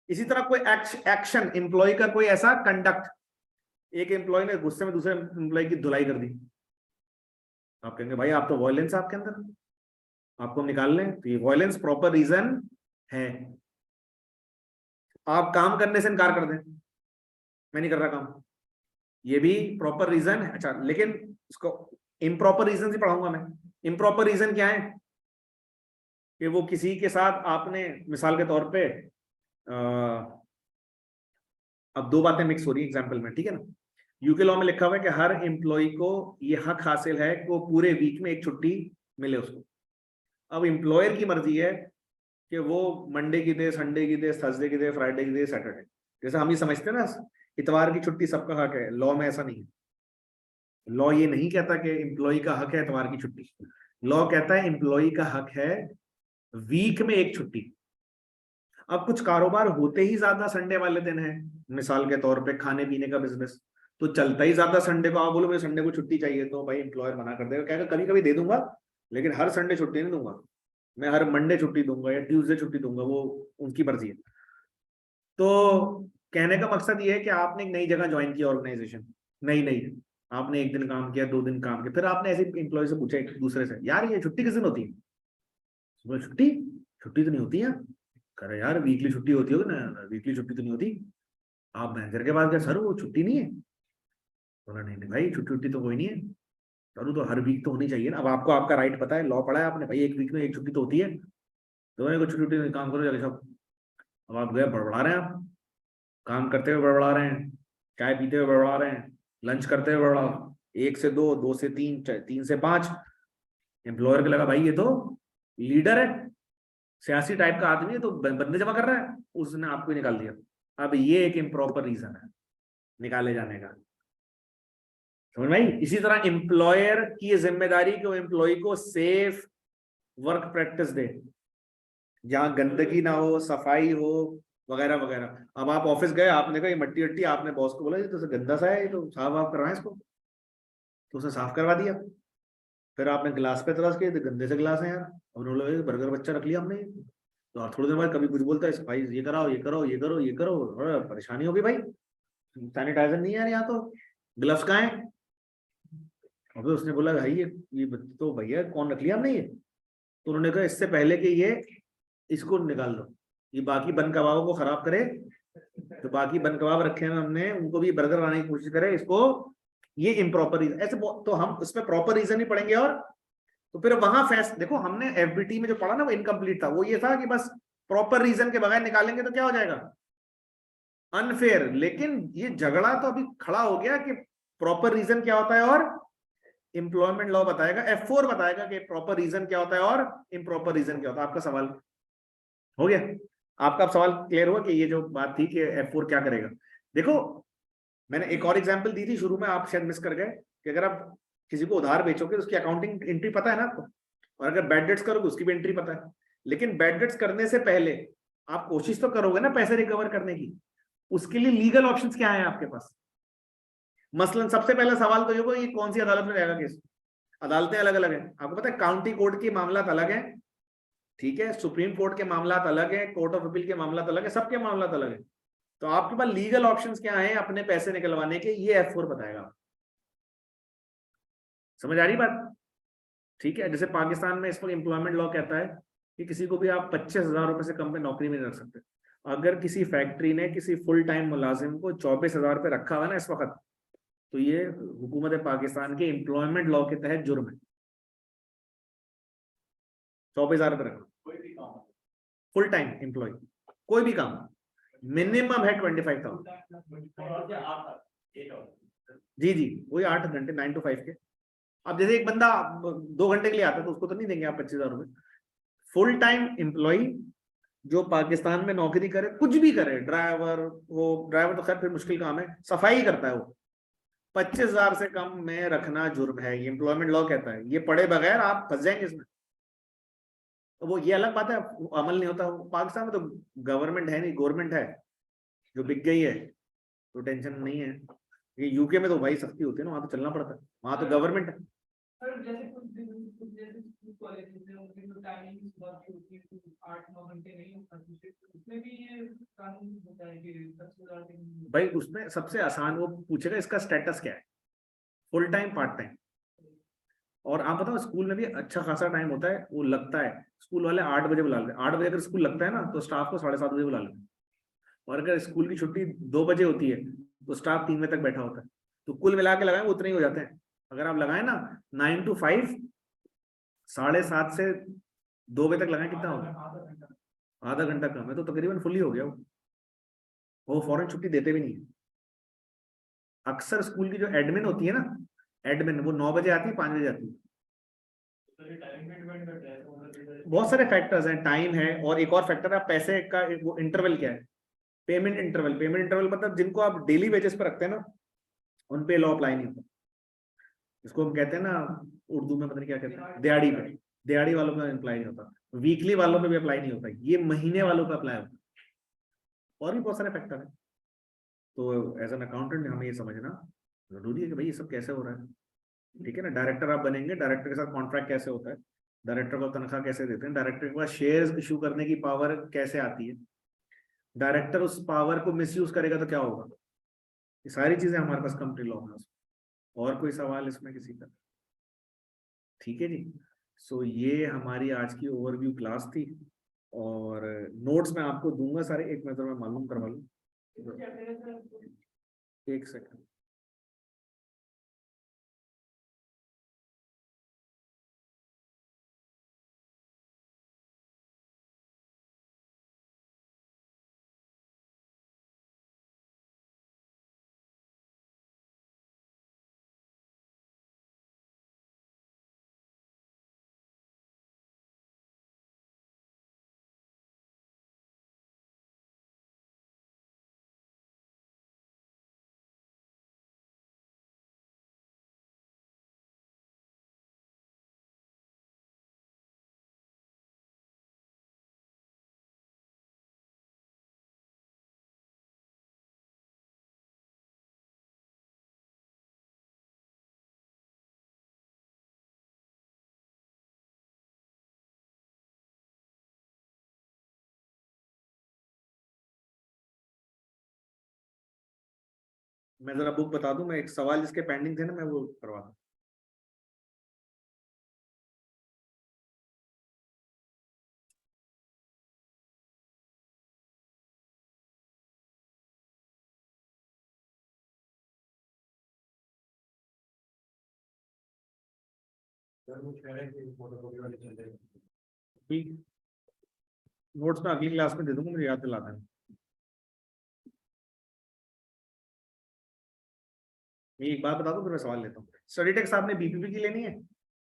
इसी तरह कोई एक्शन एम्प्लॉय का, कोई ऐसा कंडक्ट, एक एम्प्लॉय ने गुस्से में दूसरे एम्प्लॉय की धुलाई कर दी, आप कहेंगे भाई आप तो वॉयलेंस आपके अंदर, आपको हम निकाल लें, तो ये वॉयलेंस प्रॉपर रीजन है। आप काम करने से इनकार कर दें, मैं नहीं कर रहा काम, ये भी प्रॉपर रीजन है। अच्छा, लेकिन इसको इम्प्रॉपर रीजन से पढ़ाऊंगा मैं। इम्प्रॉपर रीजन क्या है? कि वो किसी के साथ आपने, मिसाल के तौर पे अब दो बातें मिक्स हो रही है एग्जाम्पल में, ठीक है ना। यूके लॉ में लिखा हुआ है कि हर एम्प्लॉय को ये हक हासिल है कि वो पूरे वीक में एक छुट्टी मिले उसको। अब एम्प्लॉयर की मर्जी है कि वो मंडे की दे, संडे की दे, थर्सडे की दे, फ्राइडे की दे, सैटरडे। जैसे हम ही समझते हैं ना, इतवार की छुट्टी सबका हक है, लॉ में ऐसा नहीं है। लॉ ये नहीं कहता कि एम्प्लॉय का हक है इतवार की छुट्टी, लॉ कहता है एम्प्लॉय का हक है वीक में एक छुट्टी। अब कुछ कारोबार होते ही ज्यादा संडे वाले दिन है, मिसाल के तौर पे खाने पीने का बिजनेस, तो चलता ही ज्यादा संडे को। आप बोलो मुझे संडे को छुट्टी चाहिए, तो भाई एम्प्लॉयर मना कर देगा, कहेगा कभी कभी दे दूंगा, लेकिन हर संडे छुट्टी नहीं दूंगा, मैं हर मंडे छुट्टी दूंगा या ट्यूसडे छुट्टी दूंगा, वो उनकी मर्जी है। तो कहने का मकसद ये है कि आपने एक नई जगह ज्वाइन किया, ऑर्गेनाइजेशन नई नई, आपने एक दिन काम किया, 2 दिन काम किया, फिर आपने ऐसे एम्प्लॉय से पूछा एक दूसरे से, यार ये छुट्टी किस दिन होती है? छुट्टी छुट्टी तो नहीं होती है। कह रहे यार वीकली छुट्टी होती होगी ना, वीकली छुट्टी तो नहीं होती। आप मैनेजर के पास गए, सर वो छुट्टी नहीं है। बोला नहीं नहीं भाई, छुट्टी छुट्टी तो कोई नहीं है, सर तो हर वीक तो होनी चाहिए ना। अब आपको आपका राइट पता है, लॉ पढ़ा है आपने, भाई एक वीक में एक छुट्टी तो होती है, तो मैंने छुट्टी छुट्टी काम करो जाके सब। अब आप गए, बड़बड़ा रहे हैं, आप काम करते हुए बड़बड़ा रहे हैं, चाय पीते हुए बड़बड़ा रहे हैं, लंच करते हुए बड़बड़ा, 1 से 2, 2 से 3, 3 से 5। एम्प्लॉयर को लगा भाई ये तो लीडर है, सियासी टाइप का आदमी है, तो बंदे जमा कर रहा है, उसने आपको ही निकाल दिया। अब ये एक इम्प्रॉपर रीजन है निकाले जाने का, समझ में आई? इसी तरह एम्प्लॉयर की जिम्मेदारी कि वो एम्प्लॉय को सेफ वर्क प्रैक्टिस दे, जहां गंदगी ना हो, सफाई हो, वगैरह वगैरह। अब आप ऑफिस गए, आपने कहा ये मट्टी वट्टी, आपने बॉस को बोला ये तो गंदा सा है, ये तो साफ वाफ करवाएं इसको, तो उसने साफ करवा दिया। फिर आपने गिलास पे तरस के, गंदे से गिलास है यार, उन्होंने बोला बर्गर बच्चा रख लिया हमने, तो आप थोड़ी देर बाद कभी कुछ बोलता है भाई ये कराओ, ये करो, ये करो, ये करो, परेशानी होगी भाई, सैनिटाइजर नहीं है यार, यहाँ तो ग्लव्स कहाँ है? अबे उसने बोला भाई ये तो भैया कौन रख लिया हमने ये? तो उन्होंने कहा इससे पहले कि ये इसको निकाल दो, ये बाकी बन कबाबों को खराब करे, तो बाकी बन कबाब रखे हैं हमने, उनको भी बर्गर बनाने की कोशिश करे, इसको ये इम्प्रॉपर रीजन ऐसे, तो हम उसमें प्रॉपर रीजन ही पढ़ेंगे। और तो फिर वहां देखो हमने एफबीटी में जो पढ़ा ना वो इनकम्प्लीट था, वो ये था कि बस प्रॉपर रीजन के बगैर निकालेंगे तो क्या हो जाएगा, अनफेयर। लेकिन ये झगड़ा तो अभी खड़ा हो गया कि प्रॉपर रीजन क्या होता है, और एम्प्लॉयमेंट लॉ बताएगा, F4 बताएगा कि प्रॉपर रीजन क्या होता है और इम्प्रॉपर रीजन क्या होता है। आपका सवाल हो गया? आपका सवाल क्लियर हुआ कि ये जो बात थी कि F4 क्या करेगा? देखो मैंने एक और एग्जांपल दी थी शुरू में, आप शायद मिस कर गए, कि अगर आप किसी को उधार बेचोगे तो उसकी अकाउंटिंग एंट्री पता है ना आपको, और अगर बैड डेट्स करोगे उसकी भी एंट्री पता है। लेकिन बैड डेट्स करने से पहले आप कोशिश तो करोगे ना पैसे रिकवर करने की, उसके लिए लीगल ऑप्शंस क्या है आपके पास? मसलन सबसे पहला सवाल तो ये होगा ये कौन सी अदालत में जाएगा केस। अदालतें अलग अलग है, आपको पता है, काउंटी कोर्ट के मामला अलग है, ठीक है, सुप्रीम कोर्ट के मामला अलग है, कोर्ट ऑफ अपील के मामला अलग है, सबके मामला अलग है। तो आपके पास लीगल ऑप्शंस क्या है अपने पैसे निकलवाने के, ये F4 बताएगा। समझ आ रही बात? ठीक है, जैसे पाकिस्तान में इस पर एम्प्लॉयमेंट लॉ कहता है कि किसी को भी आप 25,000 रुपए से कम पे नौकरी में नहीं रख सकते। अगर किसी फैक्ट्री ने किसी फुल टाइम मुलाजिम को 24,000 रुपए रखा हुआ ना इस वक्त, तो ये हुकूमत पाकिस्तान के एम्प्लॉयमेंट लॉ के तहत जुर्म है। 24,000 रुपए रखना, फुल टाइम एम्प्लॉय, कोई भी काम, मिनिमम है 25,000। जी जी, वही 8 घंटे 9 to 5 के। अब जैसे एक बंदा 2 घंटे के लिए आता है तो उसको तो नहीं देंगे आप 25,000 रुपए। फुल टाइम एम्प्लॉय जो पाकिस्तान में नौकरी करे, कुछ भी करे, ड्राइवर, वो ड्राइवर तो खैर फिर मुश्किल काम है, सफाई करता है वो, 25,000 से कम में रखना जुर्म है, ये एम्प्लॉयमेंट लॉ कहता है। ये पढ़े बगैर आप फंस जाएंगे इसमें। तो वो ये अलग बात है, अमल नहीं होता। पाकिस्तान में तो गवर्नमेंट है नहीं, गवर्नमेंट है जो बिक गई है, तो टेंशन नहीं है। ये यूके में तो भाई सख्ती होती है ना, वहां तो चलना पड़ता है, वहां तो गवर्नमेंट है। सर जैसे जैसे स्कूल कॉलेजेस है उनकी तो टाइमिंग सुबह की होती है, 8-9 घंटे नहीं होता, उसमें भी ये कानून होता है कि भाई उसमें सबसे आसान, वो पूछेगा इसका स्टेटस क्या है, फुल टाइम, पार्ट टाइम। और आप बताओ स्कूल में भी अच्छा खासा टाइम होता है, वो लगता है स्कूल वाले 8 बजे बुला लेते हैं। 8 बजे अगर स्कूल लगता है ना, तो स्टाफ को 7:30 बजे बुला लेते हैं। और अगर स्कूल की छुट्टी 2 बजे होती है, तो स्टाफ 3 बजे तक बैठा होता है। तो कुल मिला के लगाए वो उतने ही हो जाते हैं। अगर आप लगाए ना 9 to 5, 7:30 से 2 बजे तक लगाए, कितना होगा? आधा घंटा कम है, तो तकरीबन फुल ही हो गया वो फौरन छुट्टी देते भी नहीं है। अक्सर स्कूल की जो एडमिन होती है ना, एडमिन, वो 9 बजे आती है, 5 बजे आती है। बहुत सारे फैक्टर्स हैं, टाइम है, और एक और फैक्टर है पैसे का, वो इंटरवल क्या है, पेमेंट इंटरवल। पेमेंट इंटरवल मतलब जिनको आप डेली वेजेस पर रखते हैं ना, उन पे लॉ अप्लाई नहीं होता। इसको हम कहते हैं ना उर्दू में, पता नहीं क्या कहते हैं, दिहाड़ी पे। दिहाड़ी वालों पे अप्लाई नहीं होता, वीकली वालों पे भी अप्लाई नहीं होता, ये महीने वालों पे अप्लाई होता है। और भी बहुत सारे फैक्टर हैं। तो एज एन अकाउंटेंट हमें ये समझना जरूरी है कि भाई ये सब कैसे हो रहा है। ठीक है ना, डायरेक्टर आप बनेंगे, डायरेक्टर के साथ कॉन्ट्रैक्ट कैसे होता है, डायरेक्टर को तनख्वाह कैसे देते हैं, डायरेक्टर के पास शेयर्स इशू करने की पावर कैसे आती है, डायरेक्टर उस पावर को मिसयूज करेगा तो क्या होगा। ये सारी चीजें हमारे पास कंपनी लॉ में। और कोई सवाल इसमें किसी का? ठीक है जी। सो ये हमारी आज की ओवरव्यू क्लास थी, और नोट्स मैं आपको दूंगा सारे, एक नजर में मालूम करवा लूँ। एक सेकंड। मैं जरा बुक बता दूं, मैं एक सवाल जिसके पेंडिंग थे ना, मैं वो करवा दूं। नोट्स में अगली क्लास में दे दूंगा, मुझे याद दिला देना। मैं एक बात बता दूं, फिर मैं सवाल लेता हूँ। स्टडी टेक्स आपने बीपीपी की लेनी है,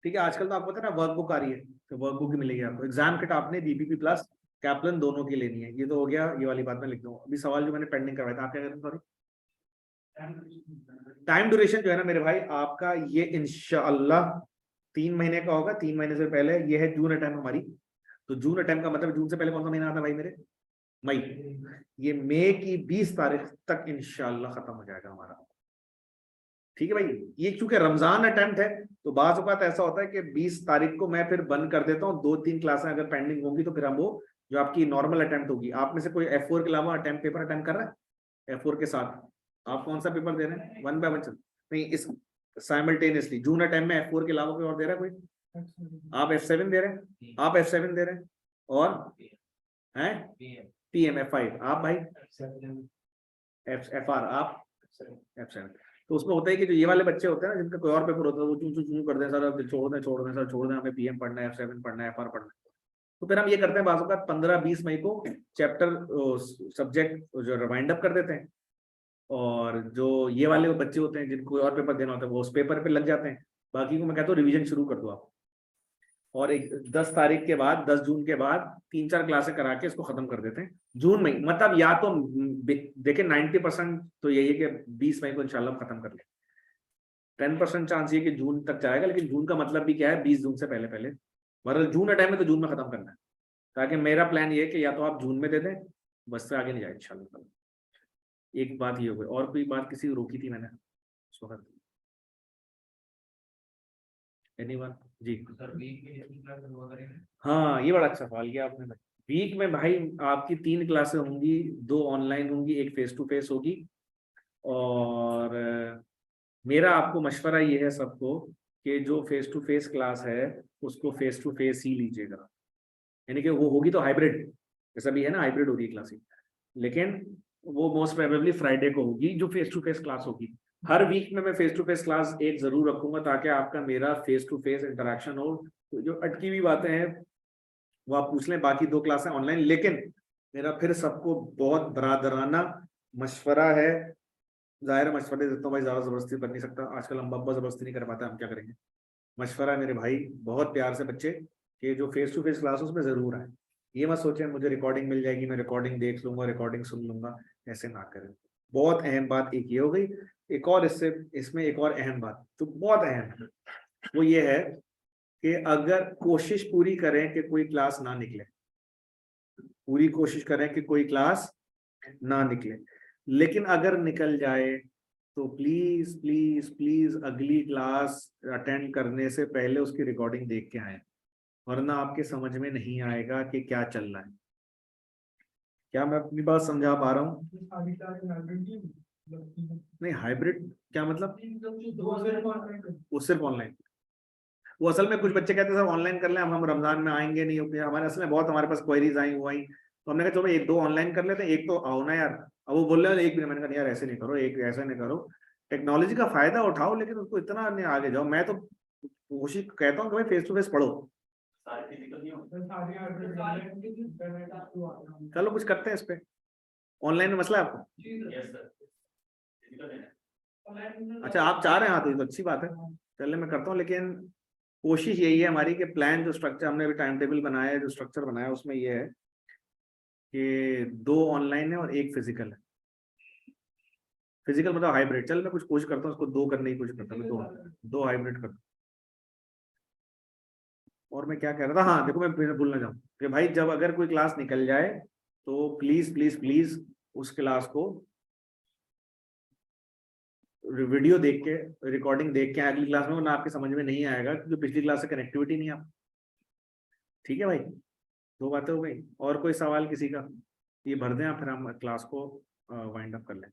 ठीक है। आजकल तो आपको पता है ना वर्क बुक आ रही है, तो वर्क बुक ही मिलेगी आपको। एग्जाम किट आपने बीपीपी प्लस कैप्लन दोनों की लेनी है। ये तो हो गया, ये वाली बात मैं लिख दूँ। अभी सवाल जो मैंने पेंडिंग करवाया था, आप क्या कहते हैं? सॉरी, टाइम ड्यूरेशन जो है ना मेरे भाई, आपका ये इंशाअल्लाह 3 महीने का होगा। 3 महीने से पहले, ये है जून अटेम्प्ट हमारी। तो जून अटेम्प्ट का मतलब जून से पहले कौन सा महीना आता है भाई मेरे? मई। ये मई की 20 तारीख तक इंशाअल्लाह खत्म हो जाएगा हमारा। ठीक है भाई, ये चूंकि रमजान अटेम्प्ट है, तो बाज़ औक़ात ऐसा होता है कि 20 तारीख को मैं फिर बंद कर देता हूँ। 2-3 क्लासें अगर पेंडिंग होंगी, तो फिर हम वो जो आपकी नॉर्मल अटेम्प्ट होगी। आप में से कोई F4 के अलावा अटेम्प्ट पेपर अटेम्प्ट कर रहा है? F4 के साथ आप कौन सा पेपर दे रहे हैं? 1 बाय 1 नहीं, इस साइमल्टेनियसली जून अटेम्प्ट में F4 के अलावा कोई और दे रहा है कोई? आप F7 दे रहे हैं, आप F7 दे रहे हैं, और हैं PM F5, आप भाई FR, आप F7। तो उसमें होता है कि जो ये वाले बच्चे होते हैं ना, जिनका कोई और पेपर होता है, वो चू चू चू कर दें, सर अब छोड़ दें, छोड़ दें, सर छोड़ दें, हमें PM पढ़ना है, F7 पढ़ना है, FR पढ़ना है। तो फिर हम ये करते हैं, बाज़ औक़ात 15-20 मई को चैप्टर सब्जेक्ट जो रिवाइंड अप कर देते हैं, और जो ये वाले बच्चे होते हैं जिनको और पेपर देना होता है, वो उस पेपर पे लग जाते हैं। बाकी को मैं कहता हूँ रिवीजन शुरू कर दो आप। और एक 10 तारीख के बाद 10 जून के बाद 3-4 क्लासें करा के इसको खत्म कर देते हैं जून में। मतलब या तो देखिए 90% तो यही है कि 20 मई को इंशाल्लाह खत्म कर ले। 10% चांस ये कि जून तक जाएगा, लेकिन जून का मतलब भी क्या है, 20 जून से पहले पहले, मतलब जून का टाइम है तो जून में खत्म करना है, ताकि मेरा प्लान ये है कि या तो आप जून में दे दें, बस से आगे नहीं जाए इंशाल्लाह। एक बात ये हो गई, और कोई बात किसी को रोकी थी मैंने उस वक्त? एनीवन? जी सर वीक के लिए क्लास वगैरह हाँ, ये बड़ा अच्छा सवाल किया आपने। वीक में भाई आपकी 3 क्लासें होंगी, 2 ऑनलाइन होंगी, एक फेस टू फेस होगी। और मेरा आपको मशवरा ये है सबको कि जो फेस टू फेस क्लास है उसको फेस टू फेस ही लीजिएगा, यानी कि वो होगी तो हाइब्रिड, जैसा भी है ना, हाइब्रिड होगी क्लासेस, लेकिन वो मोस्ट प्रोबेबली फ्राइडे को होगी जो फेस टू फेस क्लास होगी। हर वीक में मैं फेस टू फेस क्लास एक जरूर रखूंगा, ताकि आपका मेरा फेस टू फेस इंटरेक्शन हो। तो जो अटकी हुई बातें हैं वो आप पूछ लें, बाकी 2 क्लासें ऑनलाइन। लेकिन मेरा फिर सबको बहुत बरादराना मशवरा है, जाहिर मशवरे देता हूँ भाई, ज्यादा जबरदस्ती कर नहीं सकता, आजकल हम अब्बा जबरदस्ती नहीं कर पाता, हम क्या करेंगे। मशवरा है मेरे भाई, बहुत प्यार से बच्चे, कि जो फेस टू फेस क्लास उसमें जरूर आए। ये मत सोचें मुझे रिकॉर्डिंग मिल जाएगी, मैं रिकॉर्डिंग देख लूंगा, रिकॉर्डिंग सुन लूंगा, ऐसे ना करें। बहुत अहम बात एक ये हो गई। एक और इसमें एक और अहम बात, तो बहुत अहम है, वो ये है कि अगर कोशिश पूरी करें कि कोई क्लास ना निकले, पूरी कोशिश करें कि कोई क्लास ना निकले, लेकिन अगर निकल जाए तो प्लीज प्लीज प्लीज अगली क्लास अटेंड करने से पहले उसकी रिकॉर्डिंग देख के आए, वरना आपके समझ में नहीं आएगा कि क्या चल रहा है। क्या मैं अपनी बात समझा पा रहा हूँ? नहीं, हाइब्रिड क्या मतलब? वो सिर्फ ऑनलाइन? वो असल में कुछ बच्चे कहते हैं सर ऑनलाइन कर लें, हम रमजान में आएंगे नहीं, होते हमारे असल में बहुत हमारे पास क्वेरीज आई हुआ ही, तो हमने कहा चलो 1-2 ऑनलाइन कर लेते हैं, एक तो आओ ना यार। अब वो बोल रहे हैं एक भी नहीं, मैंने कहा यार ऐसे नहीं करो, एक ऐसा नहीं करो, टेक्नोलॉजी का फायदा उठाओ, लेकिन उसको इतना नहीं आगे जाओ। मैं तो कोशिश कहता हूँ कि भाई फेस टू फेस पढ़ो। चलो कुछ करते हैं इस पे। ऑनलाइन में मसला है आपको? अच्छा आप चाह रहे हैं, हाँ तो ये तो अच्छी बात है, चलिए मैं करता हूँ। लेकिन कोशिश यही है हमारी कि प्लान जो स्ट्रक्चर हमने अभी टाइम टेबल बनाया है, जो स्ट्रक्चर बनाया उसमें ये है कि 2 ऑनलाइन है और 1 फिजिकल है। फिजिकल मतलब हाइब्रिड, चल मैं कुछ कोशिश करता हूँ उसको 2 करने की कोशिश करता हूँ, 2 हाइब्रिड करता हूँ। और मैं क्या कह रहा था, हाँ देखो मैं फिर भूलना चाहूँ कि भाई जब अगर कोई क्लास निकल जाए तो प्लीज प्लीज प्लीज उस क्लास को वीडियो देख के, रिकॉर्डिंग देख के अगली क्लास में, वरना आपके समझ में नहीं आएगा, क्योंकि पिछली क्लास से कनेक्टिविटी नहीं है आप। ठीक है भाई, 2 बातें हो गई। और कोई सवाल किसी का? ये भर दें आप, फिर हम क्लास को वाइंड अप कर लें।